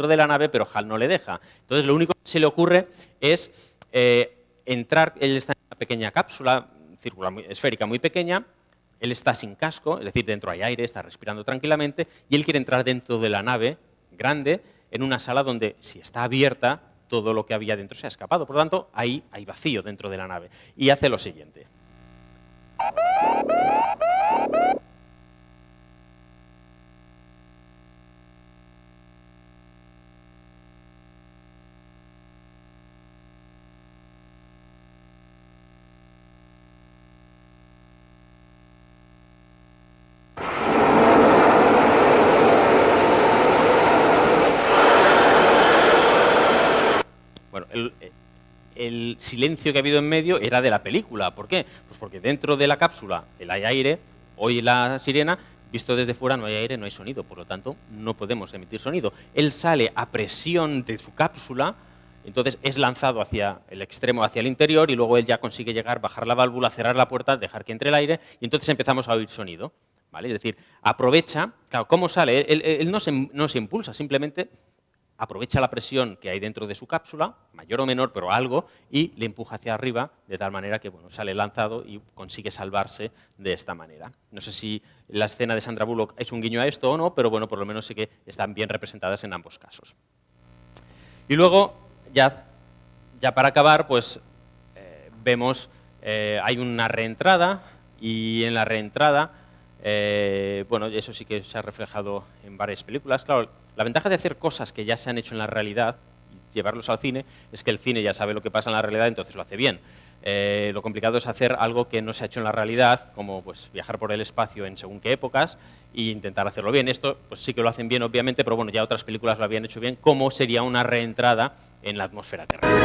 de la nave, pero HAL no le deja. Entonces lo único que se le ocurre es entrar, él está en una pequeña cápsula circular esférica muy pequeña, él está sin casco, es decir, dentro hay aire, está respirando tranquilamente, y él quiere entrar dentro de la nave grande, en una sala donde, si está abierta, todo lo que había dentro se ha escapado. Por lo tanto, ahí hay vacío dentro de la nave. Y hace lo siguiente. El silencio que ha habido en medio era de la película. ¿Por qué? Pues porque dentro de la cápsula hay aire, oye la sirena, visto desde fuera no hay aire, no hay sonido, por lo tanto no podemos emitir sonido. Él sale a presión de su cápsula, Entonces es lanzado hacia el extremo, hacia el interior, y luego él ya consigue llegar, bajar la válvula, cerrar la puerta, dejar que entre el aire, y entonces empezamos a oír sonido. ¿Vale? Es decir, aprovecha, claro, ¿cómo sale? Él no se impulsa, simplemente aprovecha la presión que hay dentro de su cápsula, mayor o menor, pero algo, y le empuja hacia arriba, de tal manera que bueno, sale lanzado y consigue salvarse de esta manera. No sé si la escena de Sandra Bullock es un guiño a esto o no, pero bueno, por lo menos sí que están bien representadas en ambos casos. Y luego, ya para acabar, pues vemos, hay una reentrada, y en la reentrada, bueno, eso sí que se ha reflejado en varias películas. Claro, la ventaja de hacer cosas que ya se han hecho en la realidad y llevarlos al cine es que el cine ya sabe lo que pasa en la realidad, entonces lo hace bien. Lo complicado es hacer algo que no se ha hecho en la realidad, como pues, viajar por el espacio en según qué épocas e intentar hacerlo bien. Esto pues, sí que lo hacen bien, obviamente, pero bueno, ya otras películas lo habían hecho bien, como sería una reentrada en la atmósfera terrestre.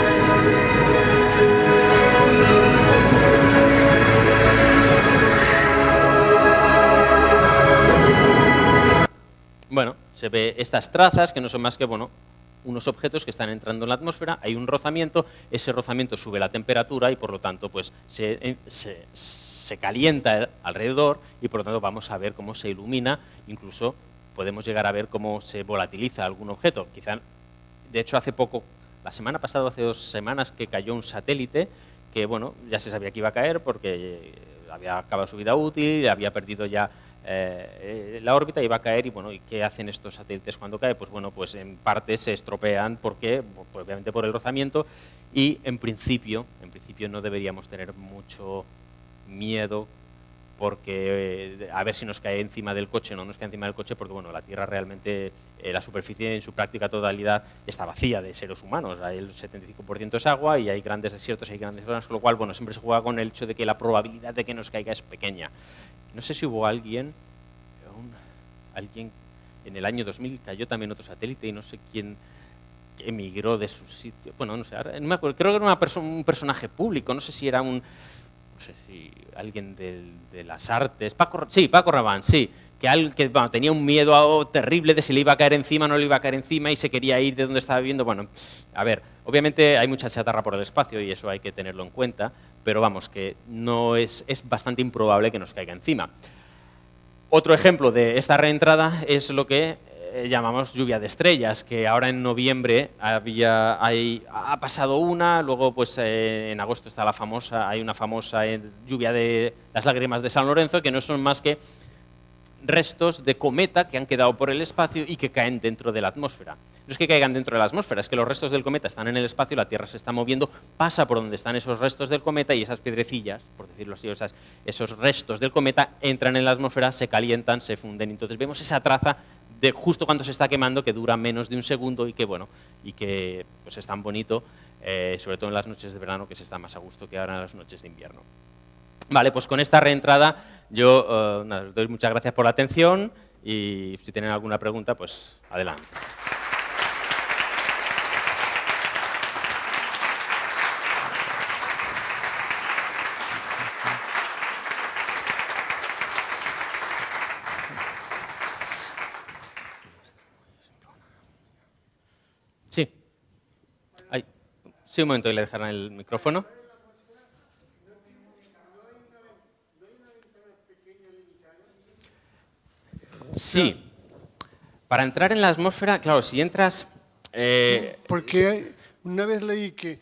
Bueno, se ve estas trazas, que no son más que bueno, unos objetos que están entrando en la atmósfera, hay un rozamiento, ese rozamiento sube la temperatura y por lo tanto pues, se calienta alrededor y por lo tanto vamos a ver cómo se ilumina, incluso podemos llegar a ver cómo se volatiliza algún objeto. Quizá, de hecho, hace poco, la semana pasada, hace 2 semanas, que cayó un satélite que bueno, ya se sabía que iba a caer porque había acabado su vida útil, había perdido ya la órbita, iba a caer. Y bueno, ¿y qué hacen estos satélites cuando caen? Pues bueno, pues en parte se estropean porque, pues obviamente por el rozamiento, y en principio no deberíamos tener mucho miedo porque a ver si nos cae encima del coche. No nos cae encima del coche porque bueno, la Tierra realmente, la superficie en su práctica totalidad está vacía de seres humanos. El 75% es agua y hay grandes desiertos, hay grandes zonas, con lo cual bueno, siempre se juega con el hecho de que la probabilidad de que nos caiga es pequeña. No sé si hubo alguien en el año 2000 cayó también otro satélite y no sé quién emigró de su sitio. Bueno, no sé, ahora, no me acuerdo, creo que era un personaje público, no sé si era no sé si alguien de las artes, Paco Rabanne, sí, que bueno, tenía un miedo terrible de si le iba a caer encima o no le iba a caer encima y se quería ir de donde estaba viviendo. Bueno, a ver, obviamente hay mucha chatarra por el espacio y eso hay que tenerlo en cuenta, pero vamos, que no es bastante improbable que nos caiga encima. Otro ejemplo de esta reentrada es lo que llamamos lluvia de estrellas, que ahora en noviembre ha pasado una, luego pues en agosto está hay una famosa lluvia de las lágrimas de San Lorenzo, que no son más que restos de cometa que han quedado por el espacio y que caen dentro de la atmósfera. No es que caigan dentro de la atmósfera, es que los restos del cometa están en el espacio, la Tierra se está moviendo, pasa por donde están esos restos del cometa y esas piedrecillas, por decirlo así, esos restos del cometa entran en la atmósfera, se calientan, se funden. Entonces vemos esa traza de justo cuando se está quemando, que dura menos de un segundo y que bueno, y que pues es tan bonito, sobre todo en las noches de verano, que se está más a gusto que ahora en las noches de invierno. Vale, pues con esta reentrada yo os doy muchas gracias por la atención y si tienen alguna pregunta, pues adelante. Sí. Sí, un momento, y le dejarán el micrófono. Sí. Para entrar en la atmósfera, claro, si entras... Porque una vez leí que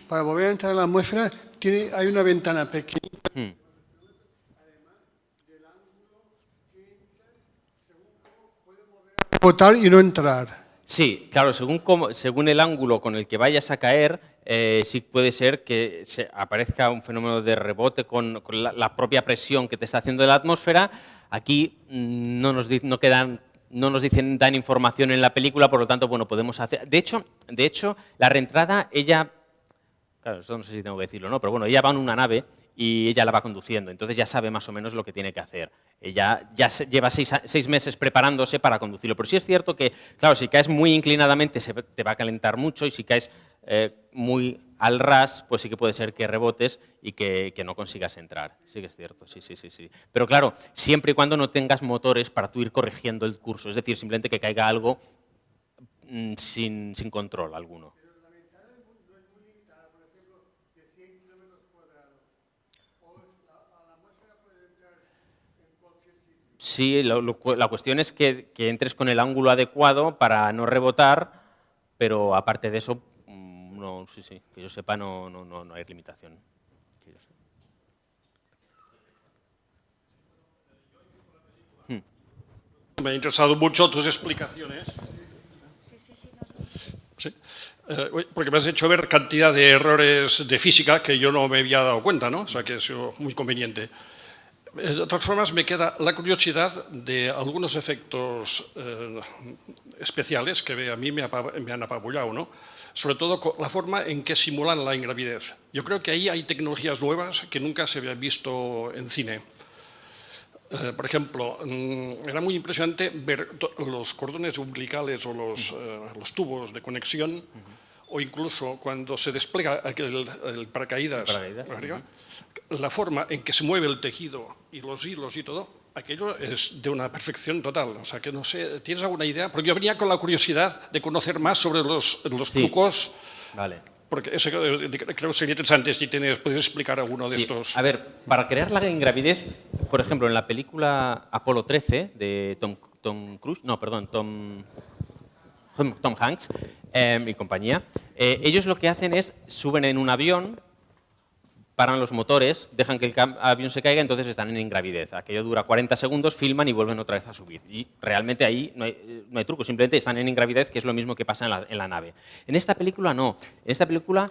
para volver a entrar en la atmósfera hay una ventana pequeña. Botar y no entrar. Sí, claro, según el ángulo con el que vayas a caer, sí puede ser que aparezca un fenómeno de rebote con la propia presión que te está haciendo la atmósfera. Aquí no nos dan información en la película, por lo tanto, bueno, podemos hacer... De hecho, la reentrada, ella... Claro, eso no sé si tengo que decirlo o no, pero bueno, ella va en una nave y ella la va conduciendo, entonces ya sabe más o menos lo que tiene que hacer. Ella ya lleva 6 meses preparándose para conducirlo, pero sí es cierto que, claro, si caes muy inclinadamente te va a calentar mucho y si caes muy al ras, pues sí que puede ser que rebotes y que no consigas entrar. Sí que es cierto, sí. Pero claro, siempre y cuando no tengas motores para tú ir corrigiendo el curso, es decir, simplemente que caiga algo sin control alguno. Sí, la cuestión es que entres con el ángulo adecuado para no rebotar, pero aparte de eso, no, sí, que yo sepa, no hay limitación. Me han interesado mucho tus explicaciones. Sí. Porque me has hecho ver cantidad de errores de física que yo no me había dado cuenta, ¿no? O sea, que ha sido muy conveniente. De todas formas, me queda la curiosidad de algunos efectos especiales que a mí me han apabullado, ¿no? Sobre todo la forma en que simulan la ingravidez. Yo creo que ahí hay tecnologías nuevas que nunca se habían visto en cine. Por ejemplo, era muy impresionante ver los cordones umbilicales o los tubos de conexión, o incluso cuando se despliega el paracaídas arriba, la forma en que se mueve el tejido y los hilos y todo, aquello es de una perfección total. O sea, que no sé, ¿tienes alguna idea? Porque yo venía con la curiosidad de conocer más sobre los trucos. Vale. Porque eso creo que sería interesante si puedes explicar alguno de estos. A ver, para crear la ingravidez, por ejemplo, en la película Apolo 13 de Tom Hanks y compañía, ellos lo que hacen es suben en un avión, paran los motores, dejan que el avión se caiga, entonces están en ingravidez. Aquello dura 40 segundos, filman y vuelven otra vez a subir. Y realmente ahí no hay truco, simplemente están en ingravidez, que es lo mismo que pasa en la nave. En esta película no. En esta película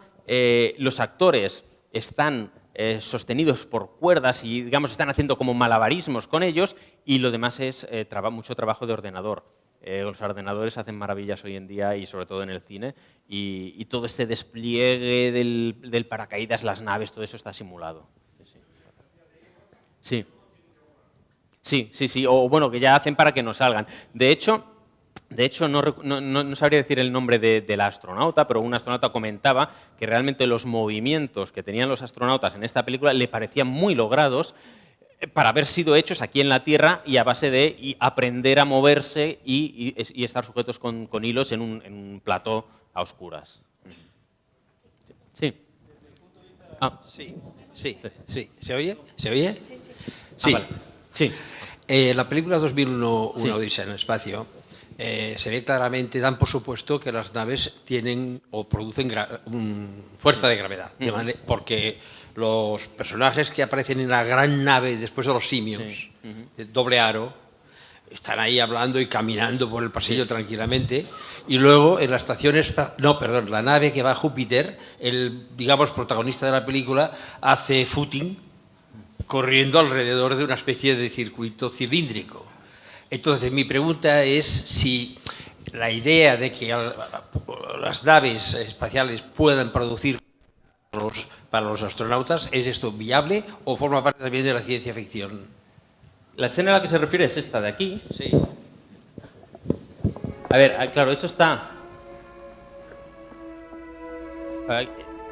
los actores están sostenidos por cuerdas y, digamos, están haciendo como malabarismos con ellos, y lo demás es mucho trabajo de ordenador. Los ordenadores hacen maravillas hoy en día, y sobre todo en el cine, y todo este despliegue del paracaídas, las naves, todo eso está simulado. Sí, o bueno, que ya hacen para que no salgan. De hecho no sabría decir el nombre del astronauta, pero un astronauta comentaba que realmente los movimientos que tenían los astronautas en esta película le parecían muy logrados para haber sido hechos aquí en la Tierra, y a base de aprender a moverse y estar sujetos con hilos en un plató a oscuras. Sí. Sí. ¿Se oye? Sí. Vale. Sí. La película 2001, Una odisea en el espacio, se ve claramente, dan por supuesto que las naves tienen o producen fuerza de gravedad, porque los personajes que aparecen en la gran nave después de los simios, de doble aro, están ahí hablando y caminando por el pasillo tranquilamente, y luego en la estación la nave que va a Júpiter, el, digamos, protagonista de la película hace footing corriendo alrededor de una especie de circuito cilíndrico. Entonces, mi pregunta es si la idea de que las naves espaciales puedan producir para los astronautas, ¿es esto viable o forma parte también de la ciencia ficción? La escena a la que se refiere es esta de aquí. Sí. A ver, claro, eso está...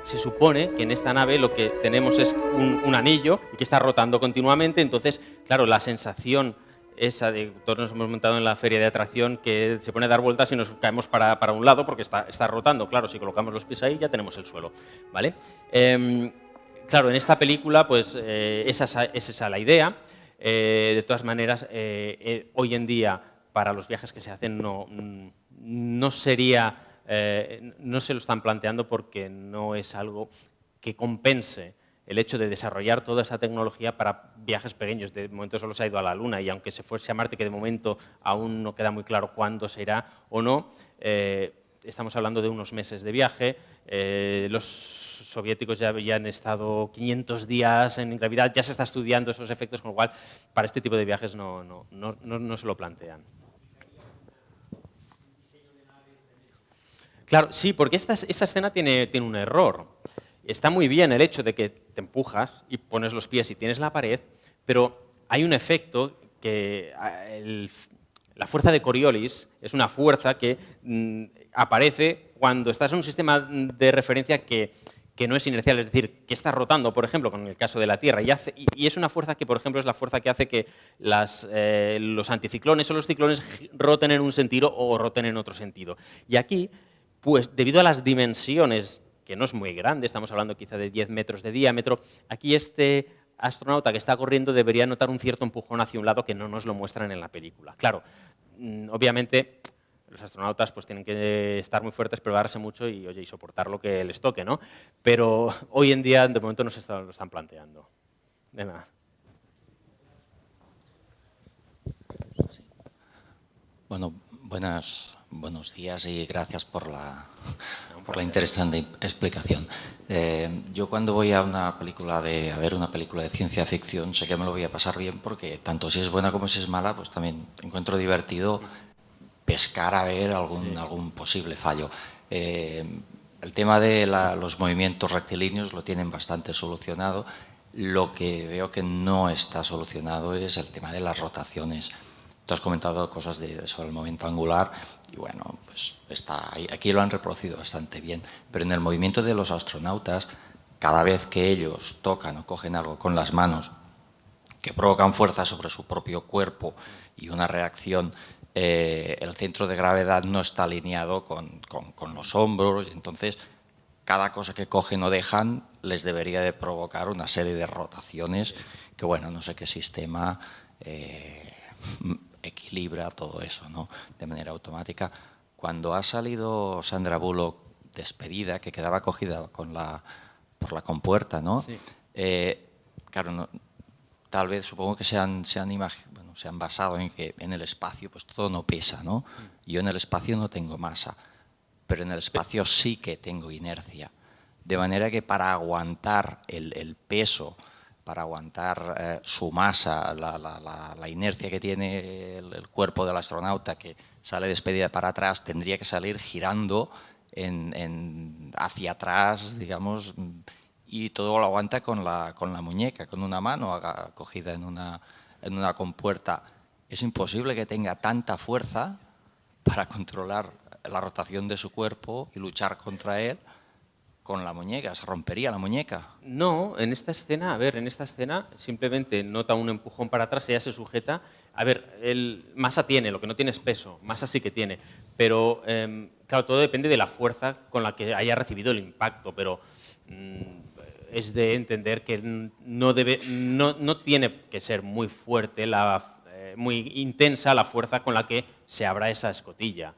Se supone que en esta nave lo que tenemos es un anillo y que está rotando continuamente, entonces, claro, la sensación esa de todos nos hemos montado en la feria de atracción, que se pone a dar vueltas y nos caemos para un lado porque está rotando. Claro, si colocamos los pies ahí ya tenemos el suelo, ¿vale? Claro, en esta película pues es esa la idea. De todas maneras, hoy en día para los viajes que se hacen no sería, no se lo están planteando porque no es algo que compense el hecho de desarrollar toda esa tecnología para viajes pequeños. De momento solo se ha ido a la Luna, y aunque se fuese a Marte, que de momento aún no queda muy claro cuándo se irá o no, estamos hablando de unos meses de viaje. Los soviéticos ya habían estado 500 días en gravedad, ya se está estudiando esos efectos, con lo cual para este tipo de viajes no se lo plantean. Claro, sí, porque esta escena tiene un error. Está muy bien el hecho de que te empujas y pones los pies y tienes la pared, pero hay un efecto que la fuerza de Coriolis es una fuerza que aparece cuando estás en un sistema de referencia que no es inercial, es decir, que está rotando, por ejemplo, con el caso de la Tierra, y es una fuerza que, por ejemplo, es la fuerza que hace que los anticiclones o los ciclones roten en un sentido o roten en otro sentido. Y aquí, pues debido a las dimensiones, que no es muy grande, estamos hablando quizá de 10 metros de diámetro, aquí este astronauta que está corriendo debería notar un cierto empujón hacia un lado que no nos lo muestran en la película. Claro, obviamente los astronautas pues tienen que estar muy fuertes, prepararse mucho y, oye, y soportar lo que les toque, ¿no? Pero hoy en día, de momento, no se lo están planteando. De nada. Bueno, buenos días y gracias por la interesante explicación. Yo cuando voy a ver una película de ciencia ficción sé que me lo voy a pasar bien porque tanto si es buena como si es mala, pues también encuentro divertido pescar a ver algún posible fallo. El tema de los movimientos rectilíneos lo tienen bastante solucionado. Lo que veo que no está solucionado es el tema de las rotaciones. Tú has comentado cosas sobre el movimiento angular y bueno, pues aquí lo han reproducido bastante bien. Pero en el movimiento de los astronautas, cada vez que ellos tocan o cogen algo con las manos que provocan fuerza sobre su propio cuerpo y una reacción, el centro de gravedad no está alineado con los hombros y entonces cada cosa que cogen o dejan les debería de provocar una serie de rotaciones que, bueno, no sé qué sistema equilibra todo eso, ¿no? De manera automática. Cuando ha salido Sandra Bullock despedida, que quedaba cogida por la compuerta, ¿no? Sí. Claro, no, tal vez supongo que se han basado en que en el espacio pues todo no pesa, ¿no? Yo en el espacio no tengo masa, pero en el espacio sí que tengo inercia. De manera que para aguantar el peso, para aguantar su masa, la inercia que tiene el cuerpo del astronauta que sale despedida para atrás, tendría que salir girando hacia atrás, digamos, y todo lo aguanta con la muñeca, con una mano cogida en una compuerta. Es imposible que tenga tanta fuerza para controlar la rotación de su cuerpo y luchar contra él con la muñeca. ¿Se rompería la muñeca? No, en esta escena, simplemente nota un empujón para atrás, ella se sujeta. A ver, masa tiene, lo que no tiene es peso, masa sí que tiene, pero claro, todo depende de la fuerza con la que haya recibido el impacto, pero es de entender que no tiene que ser muy fuerte, muy intensa la fuerza con la que se abra esa escotilla.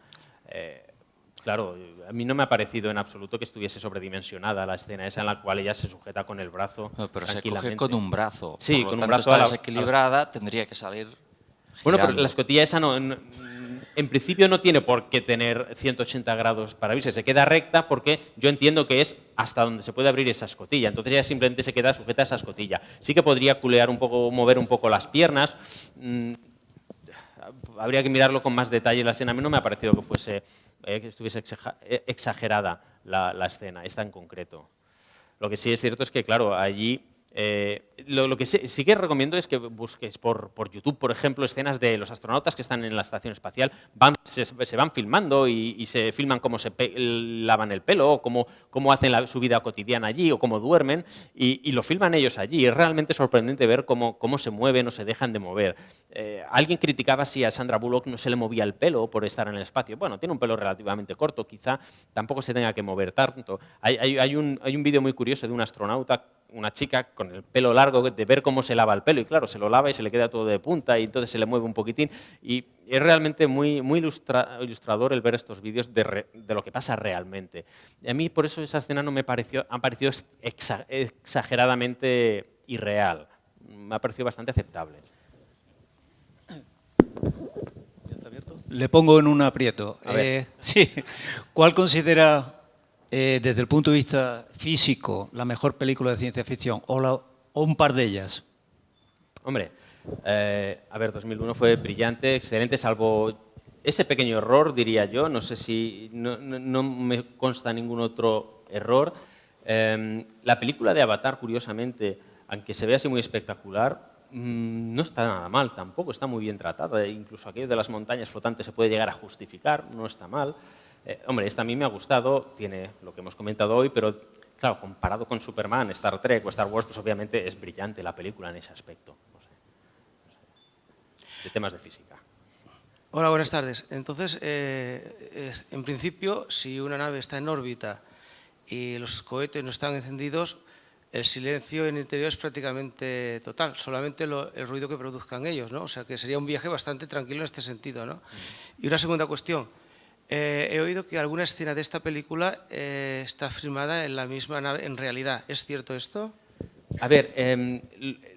Claro, a mí no me ha parecido en absoluto que estuviese sobredimensionada la escena esa en la cual ella se sujeta con el brazo. No, pero se coge con un brazo. Sí, por con lo un tanto, brazo. Está desequilibrada, tendría que salir girando. Bueno, pero la escotilla esa en principio no tiene por qué tener 180 grados para abrirse, se queda recta porque yo entiendo que es hasta donde se puede abrir esa escotilla, entonces ella simplemente se queda sujeta a esa escotilla. Sí que podría culear un poco, mover un poco las piernas. Habría que mirarlo con más detalle la escena. A mí no me ha parecido que estuviese exagerada la escena, esta en concreto. Lo que sí es cierto es que, claro, allí lo que sí que recomiendo es que busques por YouTube, por ejemplo, escenas de los astronautas que están en la estación espacial, se van filmando y se filman cómo se lavan el pelo, o cómo hacen su vida cotidiana allí, o cómo duermen, y lo filman ellos allí. Es realmente sorprendente ver cómo se mueven o se dejan de mover. Alguien criticaba si a Sandra Bullock no se le movía el pelo por estar en el espacio. Bueno, tiene un pelo relativamente corto, quizá tampoco se tenga que mover tanto. Hay un vídeo muy curioso de un astronauta, una chica con el pelo largo, de ver cómo se lava el pelo, y claro, se lo lava y se le queda todo de punta y entonces se le mueve un poquitín, y es realmente muy ilustrador el ver estos vídeos de lo que pasa realmente. Y a mí por eso esa escena no me pareció, ha parecido exageradamente irreal, me ha parecido bastante aceptable. Le pongo en un aprieto. Sí. ¿Cuál considera desde el punto de vista físico la mejor película de ciencia ficción o un par de ellas? Hombre, a ver, 2001 fue brillante, excelente, salvo ese pequeño error, diría yo. No sé si no me consta ningún otro error. La película de Avatar, curiosamente, aunque se vea así muy espectacular, no está nada mal tampoco, está muy bien tratada. Incluso aquello de las montañas flotantes se puede llegar a justificar, no está mal. Hombre, esta a mí me ha gustado, tiene lo que hemos comentado hoy, pero claro, comparado con Superman, Star Trek o Star Wars, pues obviamente es brillante la película en ese aspecto. No sé. De temas de física. Hola, buenas tardes. Entonces, en principio, si una nave está en órbita y los cohetes no están encendidos, el silencio en el interior es prácticamente total, solamente el ruido que produzcan ellos, ¿no? O sea que sería un viaje bastante tranquilo en este sentido, ¿no? Y una segunda cuestión. He oído que alguna escena de esta película está filmada en la misma nave, en realidad. ¿Es cierto esto? A ver,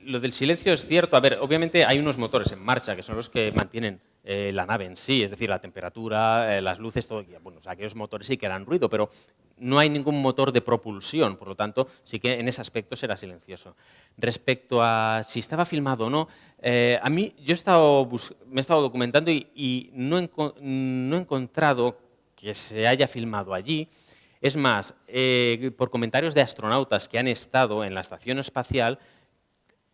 lo del silencio es cierto. A ver, obviamente hay unos motores en marcha que son los que mantienen la nave en sí, es decir, la temperatura, las luces, todo. Bueno, o sea, aquellos motores sí que harán ruido, pero no hay ningún motor de propulsión, por lo tanto, sí que en ese aspecto será silencioso. Respecto a si estaba filmado o no, a mí yo me he estado documentando y no he encontrado que se haya filmado allí. Es más, por comentarios de astronautas que han estado en la estación espacial,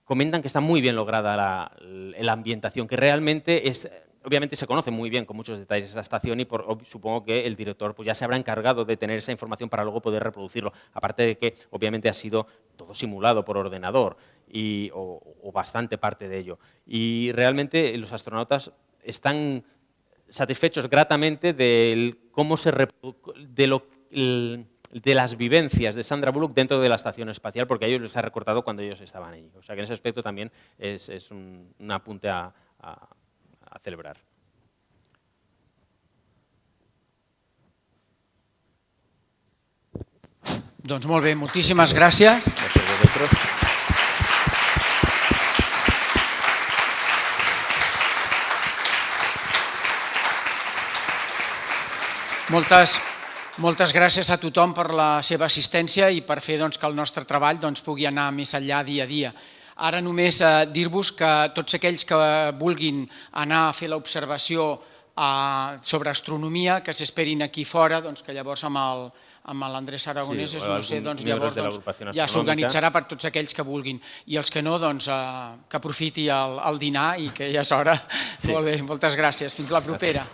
comentan que está muy bien lograda la ambientación, que realmente es... Obviamente se conoce muy bien con muchos detalles esa estación y supongo que el director pues, ya se habrá encargado de tener esa información para luego poder reproducirlo. Aparte de que obviamente ha sido todo simulado por ordenador o bastante parte de ello. Y realmente los astronautas están satisfechos gratamente de cómo de las vivencias de Sandra Bullock dentro de la estación espacial, porque a ellos les ha recordado cuando ellos estaban allí. O sea que en ese aspecto también es un apunte a celebrar. Doncs molt bé, moltíssimes gràcies. Moltes gràcies a tothom per la seva assistència i per fer que el nostre treball pugui anar més enllà dia a dia. Ara només dir-vos que tots aquells que vulguin anar a fer l'observació sobre astronomia, que s'esperin aquí fora, que llavors amb l'Andrés Aragonès, llavors ja s'organitzarà per tots aquells que vulguin. I els que no, que aprofiti el dinar i que ja és hora. Molt bé, moltes gràcies. Fins la propera.